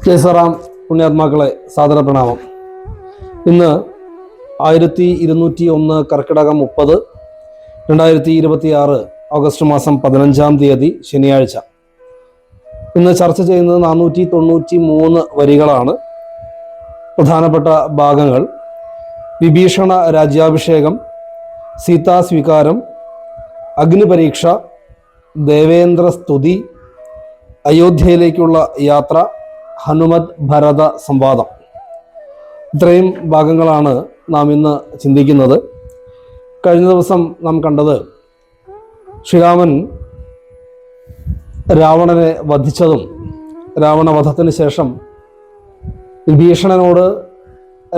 കേസറാം പുണ്യാത്മാക്കളെ സാദര പ്രണാമം. ഇന്ന് 1201 കർക്കിടകം 30 2026 ഓഗസ്റ്റ് മാസം 15-ാം തീയതി ശനിയാഴ്ച. ഇന്ന് ചർച്ച ചെയ്യുന്നത് 493 വരികളാണ്. പ്രധാനപ്പെട്ട ഭാഗങ്ങൾ: വിഭീഷണ രാജ്യാഭിഷേകം, സീതാസ്വീകാരം, അഗ്നിപരീക്ഷ, ദേവേന്ദ്ര സ്തുതി, അയോധ്യയിലേക്കുള്ള യാത്ര, ഹനുമത് ഭരത സംവാദം. ഇത്രയും ഭാഗങ്ങളാണ് നാം ഇന്ന് ചിന്തിക്കുന്നത്. കഴിഞ്ഞ ദിവസം നാം കണ്ടത് ശ്രീരാമൻ രാവണനെ വധിച്ചതും രാവണവധത്തിന് ശേഷം വിഭീഷണനോട്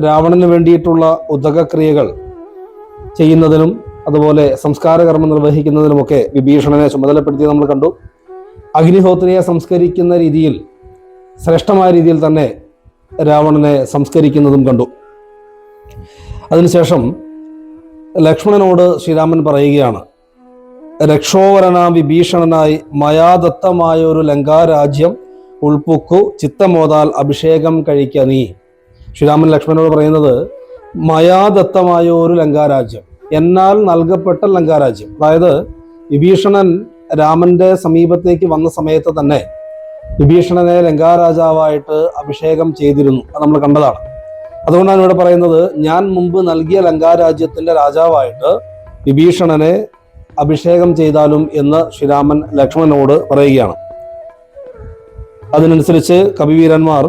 രാവണന് വേണ്ടിയിട്ടുള്ള ഉദകക്രിയകൾ ചെയ്യുന്നതിനും അതുപോലെ സംസ്കാരകർമ്മം നിർവഹിക്കുന്നതിനുമൊക്കെ വിഭീഷണനെ ചുമതലപ്പെടുത്തി നമ്മൾ കണ്ടു. അഗ്നിഹോത്രിയെ സംസ്കരിക്കുന്ന രീതിയിൽ ശ്രേഷ്ഠമായ രീതിയിൽ തന്നെ രാവണനെ സംസ്കരിക്കുന്നതും കണ്ടു. അതിനുശേഷം ലക്ഷ്മണനോട് ശ്രീരാമൻ പറയുകയാണ്, രക്ഷോവരനാം വിഭീഷണനായി മയാദത്തമായ ഒരു ലങ്കാരാജ്യം ഉൾപ്പൊക്കു ചിത്തമോതാൽ അഭിഷേകം കഴിക്ക നീ. ശ്രീരാമൻ ലക്ഷ്മണനോട് പറയുന്നത് മയാദത്തമായ ഒരു ലങ്കാരാജ്യം, എന്നാൽ നൽകപ്പെട്ട ലങ്കാരാജ്യം. അതായത് വിഭീഷണൻ രാമന്റെ സമീപത്തേക്ക് വന്ന സമയത്ത് തന്നെ വിഭീഷണനെ ലങ്കാരാജാവായിട്ട് അഭിഷേകം ചെയ്തിരുന്നു. അത് നമ്മൾ കണ്ടതാണ്. അതുകൊണ്ടാണ് ഇവിടെ പറയുന്നത്, ഞാൻ മുമ്പ് നൽകിയ ലങ്കാരാജ്യത്തിന്റെ രാജാവായിട്ട് വിഭീഷണനെ അഭിഷേകം ചെയ്താലും എന്ന് ശ്രീരാമൻ ലക്ഷ്മണനോട് പറയുകയാണ്. അതിനനുസരിച്ച് കവിവീരന്മാർ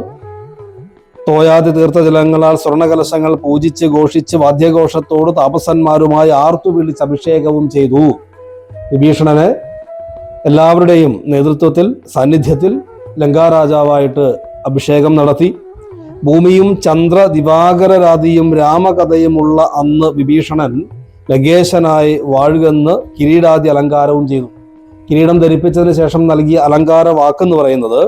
തോയാതി തീർത്ഥജലങ്ങളാൽ സ്വർണ്ണകലശങ്ങൾ പൂജിച്ച് ഘോഷിച്ച് വാദ്യഘോഷത്തോട് താപസന്മാരുമായി ആർത്തു വിളിച്ച് അഭിഷേകവും ചെയ്തു. വിഭീഷണനെ എല്ലാവരുടെയും നേതൃത്വത്തിൽ സാന്നിധ്യത്തിൽ ലങ്കാരാജാവായിട്ട് അഭിഷേകം നടത്തി. ഭൂമിയും ചന്ദ്ര ദിവാകരരാതിയും രാമകഥയുമുള്ള അന്ന് വിഭീഷണൻ ലങ്കേശനായി വാഴുകെന്ന് കിരീടാദി അലങ്കാരവും ചെയ്തു. കിരീടം ധരിപ്പിച്ചതിന് ശേഷം നൽകിയ അലങ്കാര വാക്കെന്ന് പറയുന്നത്,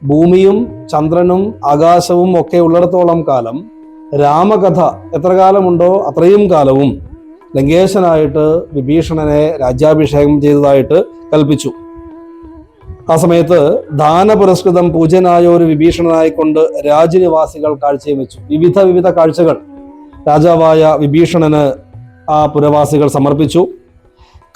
ഭൂമിയും ചന്ദ്രനും ആകാശവും ഒക്കെ ഉള്ളിടത്തോളം കാലം രാമകഥ എത്ര കാലമുണ്ടോ അത്രയും കാലവും ലങ്കേശനായിട്ട് വിഭീഷണനെ രാജ്യാഭിഷേകം ചെയ്തതായിട്ട് കൽപ്പിച്ചു. ആ സമയത്ത് ദാനപുരസ്കൃതം പൂജ്യനായ ഒരു വിഭീഷണനായിക്കൊണ്ട് രാജ്യനിവാസികൾ കാഴ്ചയും വെച്ചു. വിവിധ കാഴ്ചകൾ രാജാവായ വിഭീഷണന് ആ പുരവാസികൾ സമർപ്പിച്ചു.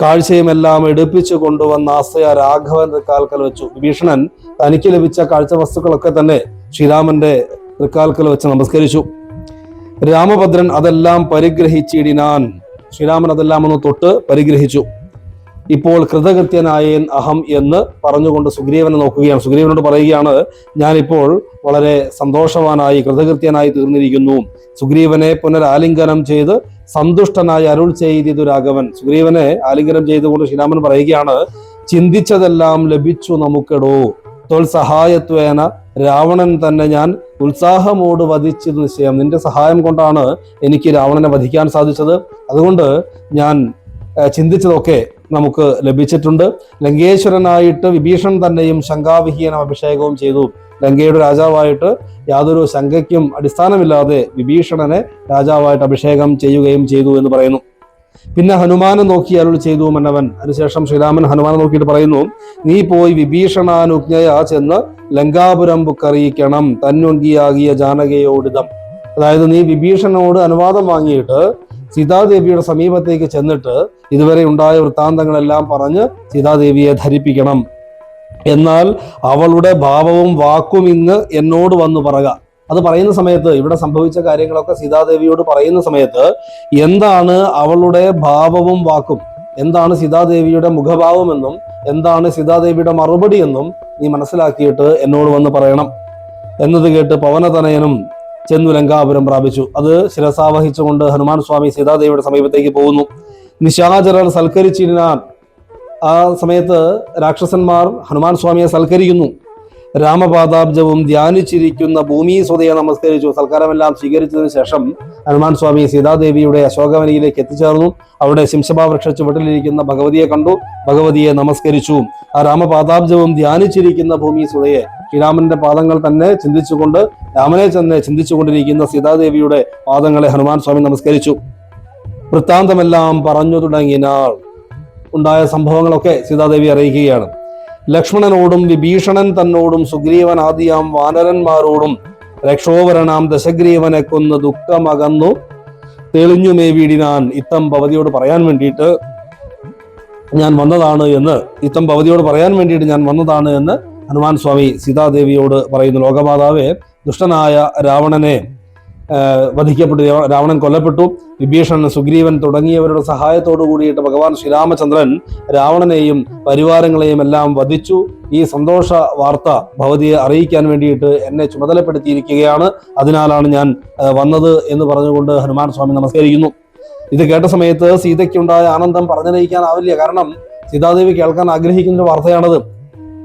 കാഴ്ചയുമെല്ലാം എടുപ്പിച്ചു കൊണ്ടുവന്ന ആസ്തയ രാഘവൻ തൃക്കാൽക്കൽ വെച്ചു. വിഭീഷണൻ തനിക്ക് ലഭിച്ച കാഴ്ച വസ്തുക്കളൊക്കെ തന്നെ ശ്രീരാമന്റെ തൃക്കാൽക്കൽ വെച്ച് നമസ്കരിച്ചു. രാമഭദ്രൻ അതെല്ലാം പരിഗ്രഹിച്ചിടിനാൻ. ശ്രീരാമൻ അതെല്ലാം ഒന്ന് തൊട്ട് പരിഗ്രഹിച്ചു. ഇപ്പോൾ കൃതകൃത്യനായേൻ അഹം എന്ന് പറഞ്ഞുകൊണ്ട് സുഗ്രീവനെ നോക്കുകയാണ്. സുഗ്രീവനോട് പറയുകയാണ്, ഞാനിപ്പോൾ വളരെ സന്തോഷവാനായി കൃതകൃത്യനായി തീർന്നിരിക്കുന്നു. സുഗ്രീവനെ പുനരാലിംഗനം ചെയ്ത് സന്തുഷ്ടനായി അരുൾ ചെയ്തു രാഘവൻ. സുഗ്രീവനെ ആലിംഗനം ചെയ്തുകൊണ്ട് ശ്രീരാമൻ പറയുകയാണ്, ചിന്തിച്ചതെല്ലാം ലഭിച്ചു നമുക്കെടോ. തൊൽസഹായത്വേന രാവണൻ തന്നെ ഞാൻ ഉത്സാഹമോട് വധിച്ചത് നിശ്ചയം. നിന്റെ സഹായം കൊണ്ടാണ് എനിക്ക് രാവണനെ വധിക്കാൻ സാധിച്ചത്. അതുകൊണ്ട് ഞാൻ ചിന്തിച്ചതൊക്കെ നമുക്ക് ലഭിച്ചിട്ടുണ്ട്. ലങ്കേശ്വരനായിട്ട് വിഭീഷണൻ തന്നെയും ശങ്കാവിഹീനം അഭിഷേകവും ചെയ്തു. ലങ്കയുടെ രാജാവായിട്ട് യാതൊരു ശങ്കയ്ക്കും അടിസ്ഥാനമില്ലാതെ വിഭീഷണനെ രാജാവായിട്ട് അഭിഷേകം ചെയ്യുകയും ചെയ്തു എന്ന് പറയുന്നു. പിന്നെ ഹനുമാനെ നോക്കി അരുൾ ചെയ്തു മന്നവൻ. അതിനുശേഷം ശ്രീരാമൻ ഹനുമാനെ നോക്കിയിട്ട് പറയുന്നു, നീ പോയി വിഭീഷണാനുജ്ഞയ ചെന്ന് ലങ്കാപുരം ബുക്കറിയിക്കണം തന്വങ്കിയാകിയ ജാനകയോടിതം. അതായത് നീ വിഭീഷണനോട് അനുവാദം വാങ്ങിയിട്ട് സീതാദേവിയുടെ സമീപത്തേക്ക് ചെന്നിട്ട് ഇതുവരെ ഉണ്ടായ വൃത്താന്തങ്ങളെല്ലാം പറഞ്ഞ് സീതാദേവിയെ ധരിപ്പിക്കണം. എന്നാൽ അവളുടെ ഭാവവും വാക്കും ഇന്ന് എന്നോട് വന്നു പറയുക. അത് പറയുന്ന സമയത്ത് ഇവിടെ സംഭവിച്ച കാര്യങ്ങളൊക്കെ സീതാദേവിയോട് പറയുന്ന സമയത്ത് എന്താണ് അവളുടെ ഭാവവും വാക്കും, എന്താണ് സീതാദേവിയുടെ മുഖഭാവമെന്നും എന്താണ് സീതാദേവിയുടെ മറുപടി എന്നും നീ മനസ്സിലാക്കിയിട്ട് എന്നോട് വന്ന് പറയണം എന്നത് കേട്ട് പവനതനയനും ചെന്നു ലങ്കാപുരം പ്രാപിച്ചു. അത് ശിരസാവഹിച്ചുകൊണ്ട് ഹനുമാൻ സ്വാമി സീതാദേവിയുടെ സമീപത്തേക്ക് പോകുന്നു. നിശാചരർ സൽക്കരിച്ചിരുന്നാൽ ആ സമയത്ത് രാക്ഷസന്മാർ ഹനുമാൻ സ്വാമിയെ സൽക്കരിക്കുന്നു. രാമപാദാബ്ജവും ധ്യാനിച്ചിരിക്കുന്ന ഭൂമി സ്വതയെ നമസ്കരിച്ചു. സൽക്കാരമെല്ലാം സ്വീകരിച്ചതിന് ശേഷം ഹനുമാൻ സ്വാമി സീതാദേവിയുടെ അശോകവനിയിലേക്ക് എത്തിച്ചേർന്നു. അവിടെ ശിംശഭാവൃക്ഷ ചുവട്ടിലിരിക്കുന്ന ഭഗവതിയെ കണ്ടു, ഭഗവതിയെ നമസ്കരിച്ചു. ആ രാമപാദാബ്ജവും ധ്യാനിച്ചിരിക്കുന്ന ഭൂമി സ്വതയെ, ശ്രീരാമന്റെ പാദങ്ങൾ തന്നെ ചിന്തിച്ചുകൊണ്ട് രാമനെ തന്നെ ചിന്തിച്ചുകൊണ്ടിരിക്കുന്ന സീതാദേവിയുടെ പാദങ്ങളെ ഹനുമാൻ സ്വാമി നമസ്കരിച്ചു. വൃത്താന്തമെല്ലാം പറഞ്ഞു തുടങ്ങിനാൾ. ഉണ്ടായ സംഭവങ്ങളൊക്കെ സീതാദേവി അറിയിക്കുകയാണ്. ലക്ഷ്മണനോടും വിഭീഷണൻ തന്നോടും സുഗ്രീവൻ ആദിയാം വാനരന്മാരോടും രക്ഷോവരനാം ദശഗ്രീവനെ കൊന്ന് ദുഃഖമകന്നു തെളിഞ്ഞുമേ വീടിനാൻ ഇത്തം ഭവതിയോട് പറയാൻ വേണ്ടിയിട്ട് ഞാൻ വന്നതാണ് എന്ന് ഹനുമാൻ സ്വാമി സീതാദേവിയോട് പറയുന്നു. ലോകമാതാവേ, ദുഷ്ടനായ രാവണനെ വധിക്കപ്പെട്ടു, രാവണൻ കൊല്ലപ്പെട്ടു. വിഭീഷണൻ, സുഗ്രീവൻ തുടങ്ങിയവരുടെ സഹായത്തോടു കൂടിയിട്ട് ഭഗവാൻ ശ്രീരാമചന്ദ്രൻ രാവണനെയും പരിവാരങ്ങളെയും എല്ലാം വധിച്ചു. ഈ സന്തോഷ വാർത്ത ഭവതിയെ അറിയിക്കാൻ വേണ്ടിയിട്ട് എന്നെ ചുമതലപ്പെടുത്തിയിരിക്കുകയാണ്. അതിനാലാണ് ഞാൻ വന്നത് എന്ന് പറഞ്ഞുകൊണ്ട് ഹനുമാൻ സ്വാമി നമസ്കരിക്കുന്നു. ഇത് കേട്ട സമയത്ത് സീതയ്ക്കുണ്ടായ ആനന്ദം പറഞ്ഞറിയിക്കാനാവില്ല. കാരണം സീതാദേവി കേൾക്കാൻ ആഗ്രഹിക്കുന്ന ഒരു വാർത്തയാണത്.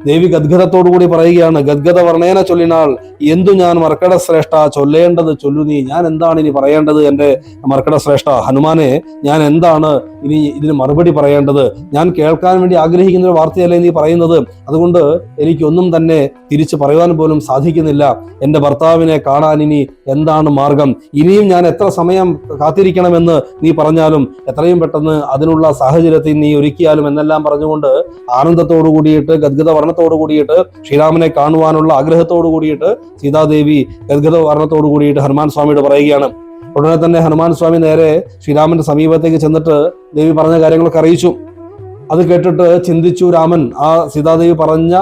ദേവി ഗദ്ഗതത്തോടുകൂടി പറയുകയാണ്, ഗദ്ഗത വർണ്ണേന ചൊല്ലിനാൾ എന്തു ഞാൻ മർക്കട ശ്രേഷ്ഠ ചൊല്ലേണ്ടത് ചൊല്ലു നീ. ഞാൻ എന്താണ് ഇനി പറയേണ്ടത് എന്റെ മർക്കട ശ്രേഷ്ഠ ഹനുമാനെ? ഞാൻ എന്താണ് ഇനി ഇതിന് മറുപടി പറയേണ്ടത്? ഞാൻ കേൾക്കാൻ വേണ്ടി ആഗ്രഹിക്കുന്ന ഒരു വാർത്തയല്ലേ നീ പറയുന്നത്. അതുകൊണ്ട് എനിക്കൊന്നും തന്നെ തിരിച്ചു പറയുവാൻ പോലും സാധിക്കുന്നില്ല. എന്റെ ഭർത്താവിനെ കാണാൻ ഇനി എന്താണ് മാർഗം? ഇനിയും ഞാൻ എത്ര സമയം കാത്തിരിക്കണമെന്ന് നീ പറഞ്ഞാലും എത്രയും പെട്ടെന്ന് അതിനുള്ള സാഹചര്യത്തിൽ നീ ഒരുക്കിയാലും എന്നെല്ലാം പറഞ്ഞുകൊണ്ട് ആനന്ദത്തോടു കൂടിയിട്ട് ഗദ്ഗത വർണ്ണത്തോടു കൂടിയിട്ട് ശ്രീരാമനെ കാണുവാനുള്ള ആഗ്രഹത്തോടു കൂടിയിട്ട് സീതാദേവി ഗദ്ഗത വർണ്ണത്തോടു കൂടിയിട്ട് ഹനുമാൻ സ്വാമിയോട് പറയുകയാണ്. ഉടനെ തന്നെ ഹനുമാൻ സ്വാമി നേരെ ശ്രീരാമന്റെ സമീപത്തേക്ക് ചെന്നിട്ട് ദേവി പറഞ്ഞ കാര്യങ്ങളൊക്കെ അറിയിച്ചു. അത് കേട്ടിട്ട് ചിന്തിച്ചു രാമൻ. ആ സീതാദേവി പറഞ്ഞ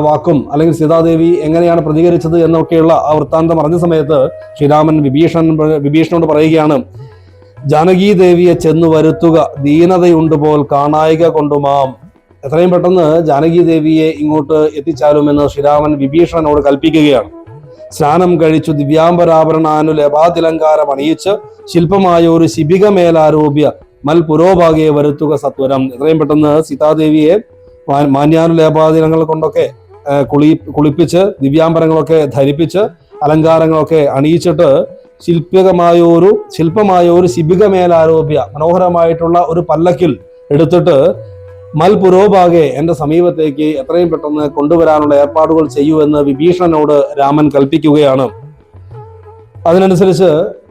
വാക്കും അല്ലെങ്കിൽ സീതാദേവി എങ്ങനെയാണ് പ്രതികരിച്ചത് എന്നൊക്കെയുള്ള ആ വൃത്താന്തം അറിഞ്ഞ സമയത്ത് ശ്രീരാമൻ വിഭീഷണനോട് പറയുകയാണ്, ജാനകി ദേവിയെ ചെന്നു വരുത്തുക, ദീനതയുണ്ട് പോൽ കാണായിക കൊണ്ടുമാം. എത്രയും പെട്ടെന്ന് ജാനകി ദേവിയെ ഇങ്ങോട്ട് എത്തിച്ചാലുമെന്ന് ശ്രീരാമൻ വിഭീഷണനോട് കൽപ്പിക്കുകയാണ്. സ്നാനം കഴിച്ചു ദിവ്യാംബരാഭരണാനു ലഭാതിലങ്കാരം അണിയിച്ച് ശില്പമായ ഒരു ശിബിക മേലാരോപ്യ മൽ പുരോഭാഗയെ വരുത്തുക സത്വരം. എത്രയും പെട്ടെന്ന് സീതാദേവിയെ മാന്യാനുലേപാതിലങ്ങൾ കൊണ്ടൊക്കെ കുളിപ്പിച്ച് ദിവ്യാംബരങ്ങളൊക്കെ ധരിപ്പിച്ച് അലങ്കാരങ്ങളൊക്കെ അണിയിച്ചിട്ട് ശില്പമായ ഒരു ശിബിക മേലാരോപ്യ മനോഹരമായിട്ടുള്ള ഒരു പല്ലക്കിൽ എടുത്തിട്ട് മൽ പുരോഭാഗെ എന്റെ സമീപത്തേക്ക് എത്രയും പെട്ടെന്ന് കൊണ്ടുവരാനുള്ള ഏർപ്പാടുകൾ ചെയ്യൂ എന്ന് വിഭീഷണനോട് രാമൻ കൽപ്പിക്കുകയാണ്. അതിനനുസരിച്ച്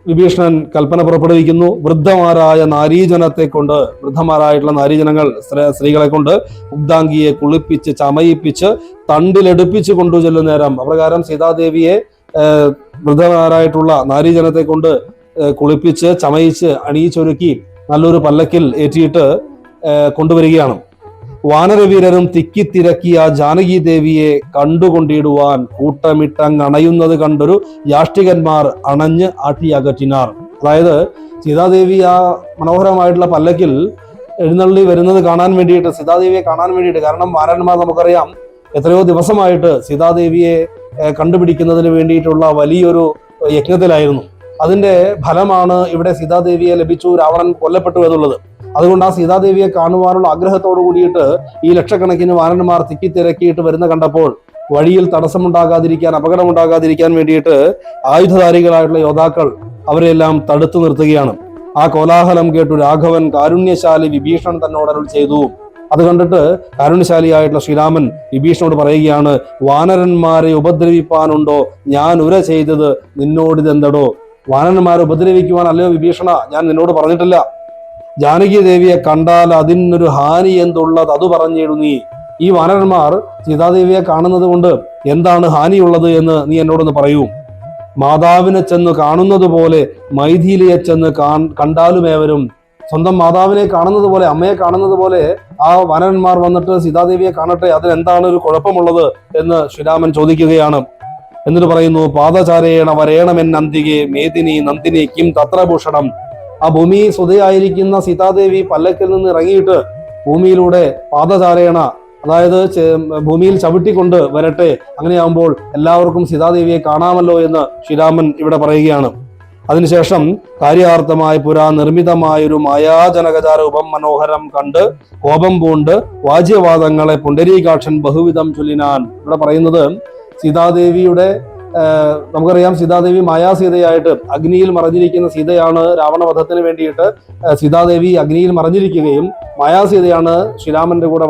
വിഭീഷണൻ കൽപ്പന പുറപ്പെടുവിക്കുന്നു. വൃദ്ധമാരായ നാരീജനത്തെ കൊണ്ട്, വൃദ്ധമാരായിട്ടുള്ള നാരീജനങ്ങൾ സ്ത്രീകളെ കൊണ്ട് ഉബ്ദാംഗിയെ കുളിപ്പിച്ച് ചമയിപ്പിച്ച് തണ്ടിലെടുപ്പിച്ച് കൊണ്ടു ചെല്ലുന്നേരം അപ്രകാരം സീതാദേവിയെ വൃദ്ധമാരായിട്ടുള്ള നാരീജനത്തെ കൊണ്ട് കുളിപ്പിച്ച് ചമയിച്ച് അണിയിച്ചൊരുക്കി നല്ലൊരു പല്ലക്കിൽ ഏറ്റിയിട്ട് കൊണ്ടുവരികയാണ്. വാനരവീരരും തിക്കിത്തിരക്കിയ ജാനകി ദേവിയെ കണ്ടുകൊണ്ടിടുവാൻ കൂട്ടമിട്ടങ്ങണയുന്നത് കണ്ടൊരു യാഷ്ടികന്മാർ അണഞ്ഞ് ആട്ടിയകറ്റിനാർ. അതായത് സീതാദേവി ആ മനോഹരമായിട്ടുള്ള പല്ലക്കിൽ എഴുന്നള്ളി വരുന്നത് കാണാൻ വേണ്ടിയിട്ട്, സീതാദേവിയെ കാണാൻ വേണ്ടിയിട്ട്, കാരണം വാനരന്മാർ നമുക്കറിയാം എത്രയോ ദിവസമായിട്ട് സീതാദേവിയെ കണ്ടുപിടിക്കുന്നതിന് വേണ്ടിയിട്ടുള്ള വലിയൊരു യജ്ഞത്തിലായിരുന്നു. അതിന്റെ ഫലമാണ് ഇവിടെ സീതാദേവിയെ ലഭിച്ചു, രാവണൻ കൊല്ലപ്പെട്ടു എന്നുള്ളത്. അതുകൊണ്ട് ആ സീതാദേവിയെ കാണുവാനുള്ള ആഗ്രഹത്തോടു കൂടിയിട്ട് ഈ ലക്ഷക്കണക്കിന് വാനരന്മാർ തിക്കിത്തിരക്കിയിട്ട് വരുന്ന കണ്ടപ്പോൾ വഴിയിൽ തടസ്സമുണ്ടാകാതിരിക്കാൻ, അപകടമുണ്ടാകാതിരിക്കാൻ വേണ്ടിയിട്ട് ആയുധധാരികളായിട്ടുള്ള യോദ്ധാക്കൾ അവരെല്ലാം തടുത്തു നിർത്തുകയാണ്. ആ കോലാഹലം കേട്ടു രാഘവൻ കാരുണ്യശാലി വിഭീഷണൻ തന്നോട് അരുൾ ചെയ്തു. അത് കണ്ടിട്ട് കാരുണ്യശാലിയായിട്ടുള്ള ശ്രീരാമൻ വിഭീഷണനോട് പറയുകയാണ്, വാനരന്മാരെ ഉപദ്രവിപ്പാനുണ്ടോ ഞാൻ ഉര ചെയ്തത് നിന്നോടിതെന്തടോ? വാനരന്മാരെ ഉപദ്രവിക്കുവാൻ അല്ലയോ വിഭീഷണ ഞാൻ നിന്നോട് പറഞ്ഞിട്ടില്ല. ജാനകി ദേവിയെ കണ്ടാൽ അതിനൊരു ഹാനി എന്തുള്ളത് അത് പറഞ്ഞിടു നീ. ഈ വാനരന്മാർ സീതാദേവിയെ കാണുന്നത് കൊണ്ട് എന്താണ് ഹാനിയുള്ളത് എന്ന് നീ എന്നോടൊന്ന് പറയൂ. മാതാവിനെ ചെന്ന് കാണുന്നത് പോലെ മൈഥിലിയെ ചെന്ന് കണ്ടാലുമേവരും. സ്വന്തം മാതാവിനെ കാണുന്നത് പോലെ, അമ്മയെ കാണുന്നത് പോലെ ആ വാനരന്മാർ വന്നിട്ട് സീതാദേവിയെ കാണട്ടെ, അതിനെന്താണ് ഒരു കുഴപ്പമുള്ളത് എന്ന് ശ്രീരാമൻ ചോദിക്കുകയാണ്. എന്നിട്ട് പറയുന്നു, പാദചാരേണ വരേണമെന്നന്തികെ മേദിനി നന്ദിനി കിം തത്രഭൂഷണം. ആ ഭൂമി സ്വതയായിരിക്കുന്ന സീതാദേവി പല്ലക്കിൽ നിന്ന് ഇറങ്ങിയിട്ട് ഭൂമിയിലൂടെ പാദചാരേണ, അതായത് ഭൂമിയിൽ ചവിട്ടിക്കൊണ്ട് വരട്ടെ. അങ്ങനെയാകുമ്പോൾ എല്ലാവർക്കും സീതാദേവിയെ കാണാമല്ലോ എന്ന് ശ്രീരാമൻ ഇവിടെ പറയുകയാണ്. അതിനുശേഷം കാര്യാർത്ഥമായ പുരാ നിർമ്മിതമായൊരു മായാജനകജാര ഉപമനോഹരം കണ്ട് കോപം പൂണ്ട് വാജ്യവാദങ്ങളെ പുണ്ടരീകാക്ഷൻ ബഹുവിധം ചൊല്ലിനാൻ. ഇവിടെ പറയുന്നത് സീതാദേവിയുടെ നമുക്കറിയാം സീതാദേവി മായാസീതയായിട്ട് അഗ്നിയിൽ മറഞ്ഞിരിക്കുന്ന സീതയാണ്. രാവണവധത്തിന് വേണ്ടിയിട്ട് സീതാദേവി അഗ്നിയിൽ മറഞ്ഞിരിക്കുകയും മായാസീതയാണ് ശ്രീരാമന്റെ കൂടെ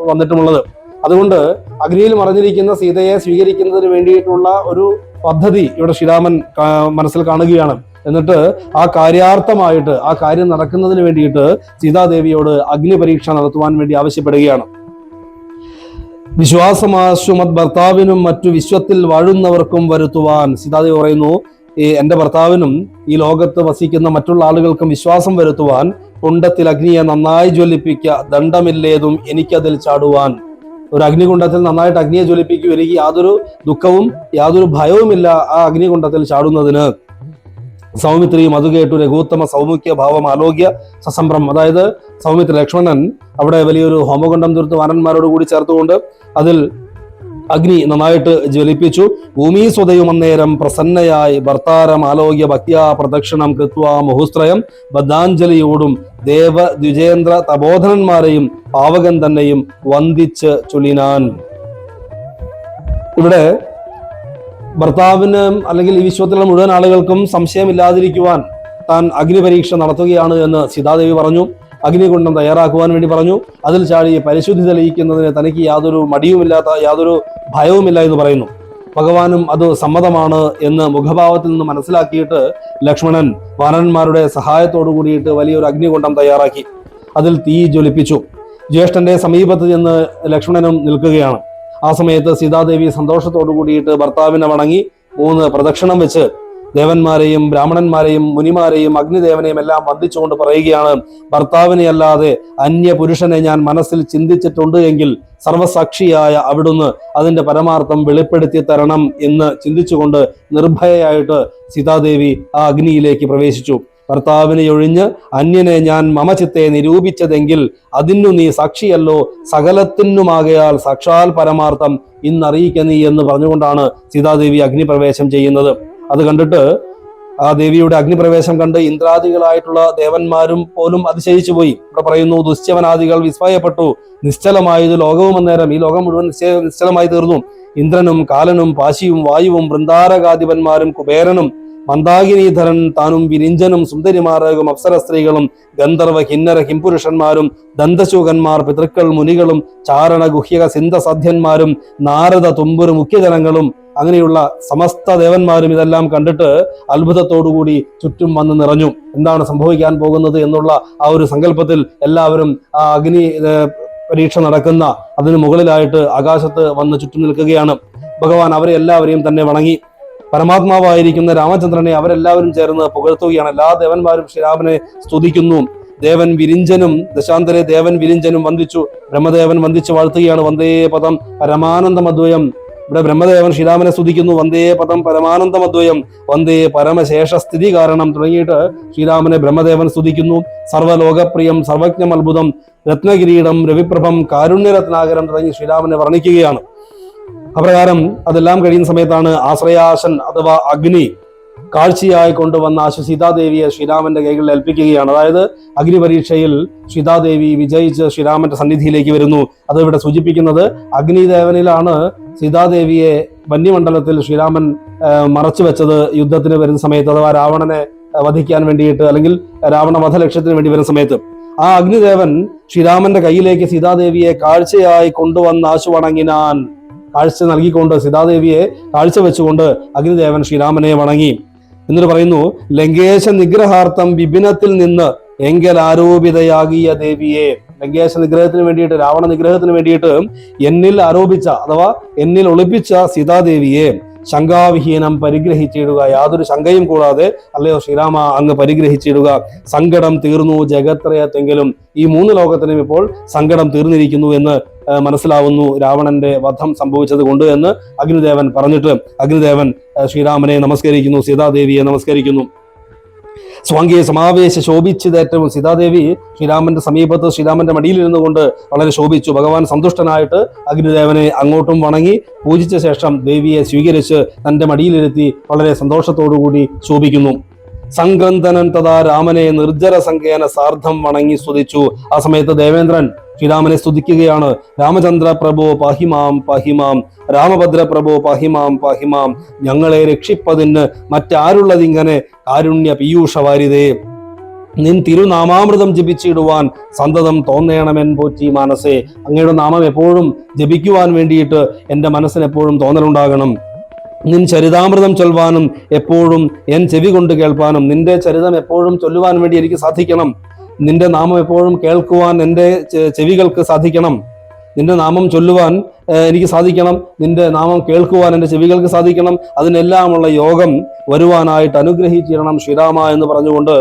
വന്നിട്ടുമുള്ളത്. അതുകൊണ്ട് അഗ്നിയിൽ മറഞ്ഞിരിക്കുന്ന സീതയെ സ്വീകരിക്കുന്നതിന് വേണ്ടിയിട്ടുള്ള ഒരു പദ്ധതി ഇവിടെ ശ്രീരാമൻ മനസ്സിൽ കാണുകയാണ്. എന്നിട്ട് ആ കാര്യാർത്ഥമായിട്ട് ആ കാര്യം നടക്കുന്നതിന് വേണ്ടിയിട്ട് സീതാദേവിയോട് അഗ്നി പരീക്ഷ നടത്തുവാൻ വേണ്ടി ആവശ്യപ്പെടുകയാണ്. വിശ്വാസമാശുമത് ഭർത്താവിനും മറ്റു വിശ്വത്തിൽ വാഴുന്നവർക്കും വരുത്തുവാൻ. സീതാദേവി പറയുന്നു, എന്റെ ഭർത്താവിനും ഈ ലോകത്ത് വസിക്കുന്ന മറ്റുള്ള ആളുകൾക്കും വിശ്വാസം വരുത്തുവാൻ കുണ്ടത്തിൽ അഗ്നിയെ നന്നായി ജ്വലിപ്പിക്കുക, ദണ്ഡമില്ലേതും എനിക്കതിൽ ചാടുവാൻ. ഒരു അഗ്നികുണ്ഡത്തിൽ നന്നായിട്ട് അഗ്നിയെ ജ്വലിപ്പിക്കും, എനിക്ക് യാതൊരു ദുഃഖവും യാതൊരു ഭയവുമില്ല ആ അഗ്നികുണ്ഡത്തിൽ ചാടുന്നതിന്. സൗമിത്രിയും അത് കേട്ടു രഘുത്തമ സൗമുഖ്യ ഭാവം ആലോക്യ സസംഭ്രം. അതായത് സൗമിത്രി ലക്ഷ്മണൻ അവിടെ വലിയൊരു ഹോമകുണ്ഡം തീർത്ത് വാനന്മാരോട് കൂടി ചേർത്തുകൊണ്ട് അതിൽ അഗ്നി നന്നായിട്ട് ജ്വലിപ്പിച്ചു. ഭൂമി സ്വതയും അന്നേരം പ്രസന്നയായി ഭർത്താരം ആലോക്യ ഭക്തിയാ പ്രദക്ഷിണം കൃത്വ മുഹുസ്ത്രയം ബദ്ധാഞ്ജലിയോടും ദേവ ദ്വിജേന്ദ്ര തപോധനന്മാരെയും പാവകൻ തന്നെയും വന്ദിച്ച് ചൊല്ലിനാൻ. ഇവിടെ ഭർത്താവിന് അല്ലെങ്കിൽ ഈ വിശ്വത്തിലുള്ള മുഴുവൻ ആളുകൾക്കും സംശയമില്ലാതിരിക്കുവാൻ താൻ അഗ്നിപരീക്ഷ നടത്തുകയാണ് എന്ന് സീതാദേവി പറഞ്ഞു. അഗ്നികുണ്ഡം തയ്യാറാക്കുവാൻ വേണ്ടി പറഞ്ഞു. അതിൽ ചാടി പരിശുദ്ധി തെളിയിക്കുന്നതിന് തനിക്ക് യാതൊരു മടിയുമില്ലാത്ത യാതൊരു ഭയവുമില്ല എന്ന് പറയുന്നു. ഭഗവാനും അത് സമ്മതമാണ് എന്ന് മുഖഭാവത്തിൽ നിന്ന് മനസ്സിലാക്കിയിട്ട് ലക്ഷ്മണൻ വാനരന്മാരുടെ സഹായത്തോടു കൂടിയിട്ട് വലിയൊരു അഗ്നികുണ്ഡം തയ്യാറാക്കി. അതിൽ തീ ജ്വലിപ്പിച്ചു. ജ്യേഷ്ഠന്റെ സമീപത്ത് ചെന്ന് ലക്ഷ്മണനും നിൽക്കുകയാണ്. ആ സമയത്ത് സീതാദേവി സന്തോഷത്തോടു കൂടിയിട്ട് ഭർത്താവിനെ വണങ്ങി 3 പ്രദക്ഷിണം വെച്ച് ദേവന്മാരെയും ബ്രാഹ്മണന്മാരെയും മുനിമാരെയും അഗ്നിദേവനെയും എല്ലാം വന്ദിച്ചുകൊണ്ട് പറയുകയാണ്, ഭർത്താവിനെ അല്ലാതെ അന്യ പുരുഷനെ ഞാൻ മനസ്സിൽ ചിന്തിച്ചിട്ടുണ്ട് എങ്കിൽ സർവസാക്ഷിയായ അവിടുന്ന് അതിന്റെ പരമാർത്ഥം വെളിപ്പെടുത്തി തരണം എന്ന് ചിന്തിച്ചുകൊണ്ട് നിർഭയയായിട്ട് സീതാദേവി ആ അഗ്നിയിലേക്ക് പ്രവേശിച്ചു. ഭർത്താവിനെ ഒഴിഞ്ഞ് അന്യനെ ഞാൻ മമചിത്തെ നിരൂപിച്ചതെങ്കിൽ അതിനു നീ സാക്ഷിയല്ലോ, സകലത്തിനുമാകയാൽ സാക്ഷാൽ പരമാർത്ഥം ഇന്നറിയിക്ക നീ എന്ന് പറഞ്ഞുകൊണ്ടാണ് സീതാദേവി അഗ്നിപ്രവേശം ചെയ്യുന്നത്. അത് കണ്ടിട്ട് ആ ദേവിയുടെ അഗ്നിപ്രവേശം കണ്ട് ഇന്ദ്രാദികളായിട്ടുള്ള ദേവന്മാരും പോലും അതിശയിച്ചു പോയി. ഇവിടെ പറയുന്നു, ദുശ്യവനാദികൾ വിസ്മയപ്പെട്ടു. നിശ്ചലമായത് ലോകവും അന്നേരം ഈ ലോകം മുഴുവൻ നിശ്ചലമായി തീർന്നു. ഇന്ദ്രനും കാലനും പാശിയും വായുവും വൃന്ദാരകാധിപന്മാരും കുബേരനും മന്ദാകിനീധരൻ താനും വിരിഞ്ചനും സുന്ദരിമാരകും അപ്സര സ്ത്രീകളും ഗന്ധർവ കിന്നര കിംപുരുഷന്മാരും ദന്തശൂകന്മാർ പിതൃക്കൾ മുനികളും ചാരണ ഗുഹ്യക സിന്ധസാധ്യന്മാരും നാരദ തുമ്പുരു മുഖ്യജനങ്ങളും അങ്ങനെയുള്ള സമസ്ത ദേവന്മാരും ഇതെല്ലാം കണ്ടിട്ട് അത്ഭുതത്തോടുകൂടി ചുറ്റും വന്ന് നിറഞ്ഞു. എന്താണ് സംഭവിക്കാൻ പോകുന്നത് എന്നുള്ള ആ ഒരു സങ്കല്പത്തിൽ എല്ലാവരും ആ അഗ്നി പരീക്ഷ നടക്കുന്ന അതിന് മുകളിലായിട്ട് ആകാശത്ത് വന്ന് ചുറ്റും നിൽക്കുകയാണ്. ഭഗവാൻ അവരെ എല്ലാവരെയും തന്നെ വണങ്ങി. പരമാത്മാവായിരിക്കുന്ന രാമചന്ദ്രനെ അവരെല്ലാവരും ചേർന്ന് പുകഴ്ത്തുകയാണ്. എല്ലാ ദേവന്മാരും ശ്രീരാമനെ സ്തുതിക്കുന്നു. ദേവൻ വിരിഞ്ചനും ദശാന്തരെ ദേവൻ വിരിഞ്ചനും വന്ദിച്ചു. ബ്രഹ്മദേവൻ വന്ദിച്ചു വാഴ്ത്തുകയാണ്. വന്ദേ പദം പരമാനന്ദമദ്വയം. ഇവിടെ ബ്രഹ്മദേവൻ ശ്രീരാമനെ സ്തുതിക്കുന്നു. വന്ദേ പദം പരമാനന്ദമദ്വയം, വന്ദേ പരമശേഷ സ്ഥിതി കാരണം തുടങ്ങിയിട്ട് ശ്രീരാമനെ ബ്രഹ്മദേവൻ സ്തുതിക്കുന്നു. സർവ്വലോകപ്രിയം സർവജ്ഞം അത്ഭുതം രത്നകിരീടം രവിപ്രഭം കാരുണ്യരത്നാകരം തുടങ്ങി ശ്രീരാമനെ വർണ്ണിക്കുകയാണ്. അപ്രകാരം അതെല്ലാം കഴിയുന്ന സമയത്താണ് ആശ്രയാശൻ അഥവാ അഗ്നി കാഴ്ചയായി കൊണ്ടുവന്ന സീതാദേവിയെ ശ്രീരാമന്റെ കൈകളിൽ ഏൽപ്പിക്കുകയാണ്. അതായത് അഗ്നി പരീക്ഷയിൽ സീതാദേവി വിജയിച്ച് ശ്രീരാമന്റെ സന്നിധിയിലേക്ക് വരുന്നു. അത് ഇവിടെ സൂചിപ്പിക്കുന്നത് അഗ്നിദേവനിലാണ് സീതാദേവിയെ വന്യമണ്ഡലത്തിൽ ശ്രീരാമൻ മറച്ചു വെച്ചത് യുദ്ധത്തിന് വരുന്ന സമയത്ത്, അഥവാ രാവണനെ വധിക്കാൻ വേണ്ടിയിട്ട് അല്ലെങ്കിൽ രാവണ വധ ലക്ഷ്യത്തിന് വേണ്ടി വരുന്ന സമയത്ത് ആ അഗ്നിദേവൻ ശ്രീരാമന്റെ കയ്യിലേക്ക് സീതാദേവിയെ കാഴ്ചയായി കൊണ്ടുവന്ന് വണങ്ങിനാൻ. കാഴ്ച നൽകിക്കൊണ്ട് സീതാദേവിയെ കാഴ്ച വെച്ചുകൊണ്ട് അഗ്നിദേവൻ ശ്രീരാമനെ വണങ്ങി. എന്നിട്ട് പറയുന്നു, ലങ്കേശ നിഗ്രഹാർത്ഥം വിപിനത്തിൽ നിന്ന് എങ്കൽ ആരോപിതയാകിയ ദേവിയെ. ലങ്കേശ നിഗ്രഹത്തിന് വേണ്ടിയിട്ട്, രാവണ നിഗ്രഹത്തിന് വേണ്ടിയിട്ട് എന്നിൽ ആരോപിച്ച അഥവാ എന്നിൽ ഒളിപ്പിച്ച സീതാദേവിയെ ശങ്കാവിഹീനം പരിഗ്രഹിച്ചിടുക. യാതൊരു ശങ്കയും കൂടാതെ അല്ലയോ ശ്രീരാമ അങ്ങ് പരിഗ്രഹിച്ചിടുക. സങ്കടം തീർന്നു ജഗത്രയത്തെങ്കിലും. ഈ 3 ലോകത്തിനും ഇപ്പോൾ സങ്കടം തീർന്നിരിക്കുന്നു എന്ന് മനസ്സിലാവുന്നു രാവണന്റെ വധം സംഭവിച്ചത് കൊണ്ട് എന്ന് അഗ്നിദേവൻ പറഞ്ഞിട്ട് അഗ്നിദേവൻ ശ്രീരാമനെ നമസ്കരിക്കുന്നു, സീതാദേവിയെ നമസ്കരിക്കുന്നു. സ്വാംഗിയെ സമാവേശ ശോഭിച്ചതേറ്റവും സീതാദേവി ശ്രീരാമന്റെ സമീപത്ത് ശ്രീരാമന്റെ മടിയിലിരുന്നു കൊണ്ട് വളരെ ശോഭിച്ചു. ഭഗവാൻ സന്തുഷ്ടനായിട്ട് അഗ്നിദേവനെ അങ്ങോട്ടും വണങ്ങി പൂജിച്ച ശേഷം ദേവിയെ സ്വീകരിച്ച് തന്റെ മടിയിലിരുത്തി വളരെ സന്തോഷത്തോടുകൂടി ശോഭിക്കുന്നു. സംഗ്രന്ഥനൻ തഥാ രാമനെ നിർജ്ജര സംഖ്യേന സാർദ്ധം വണങ്ങി സ്തുതിച്ചു. ആ സമയത്ത് ദേവേന്ദ്രൻ ശ്രീരാമനെ സ്തുതിക്കുകയാണ്. രാമചന്ദ്ര പ്രഭോ പാഹിമാം പാഹിമാം, രാമഭദ്ര പ്രഭോ പാഹിമാം പാഹിമാം, ഞങ്ങളെ രക്ഷിപ്പതിന് മറ്റാരുള്ളതിങ്ങനെ കാരുണ്യ പീയൂഷവാരിതേ. നിൻ തിരുനാമാമൃതം ജപിച്ചിടുവാൻ സന്തതം തോന്നേണമെൻ പോറ്റി മാനസേ. അങ്ങയുടെ നാമം എപ്പോഴും ജപിക്കുവാൻ വേണ്ടിയിട്ട് എൻ്റെ മനസ്സിന് എപ്പോഴും തോന്നലുണ്ടാകണം. നിൻ ചരിതാമൃതം ചൊല്ലുവാനും എപ്പോഴും എൻ ചെവി കൊണ്ട് കേൾപ്പാനും, നിന്റെ ചരിതം എപ്പോഴും ചൊല്ലുവാൻ വേണ്ടി എനിക്ക് സാധിക്കണം. നിന്റെ നാമം എപ്പോഴും കേൾക്കുവാൻ എൻ്റെ ചെവികൾക്ക് സാധിക്കണം. നിന്റെ നാമം ചൊല്ലുവാൻ എനിക്ക് സാധിക്കണം, നിന്റെ നാമം കേൾക്കുവാൻ എൻ്റെ ചെവികൾക്ക് സാധിക്കണം, അതിനെല്ലാമുള്ള യോഗം വരുവാനായിട്ട് അനുഗ്രഹിച്ചിരണം ശ്രീരാമ എന്ന് പറഞ്ഞുകൊണ്ട്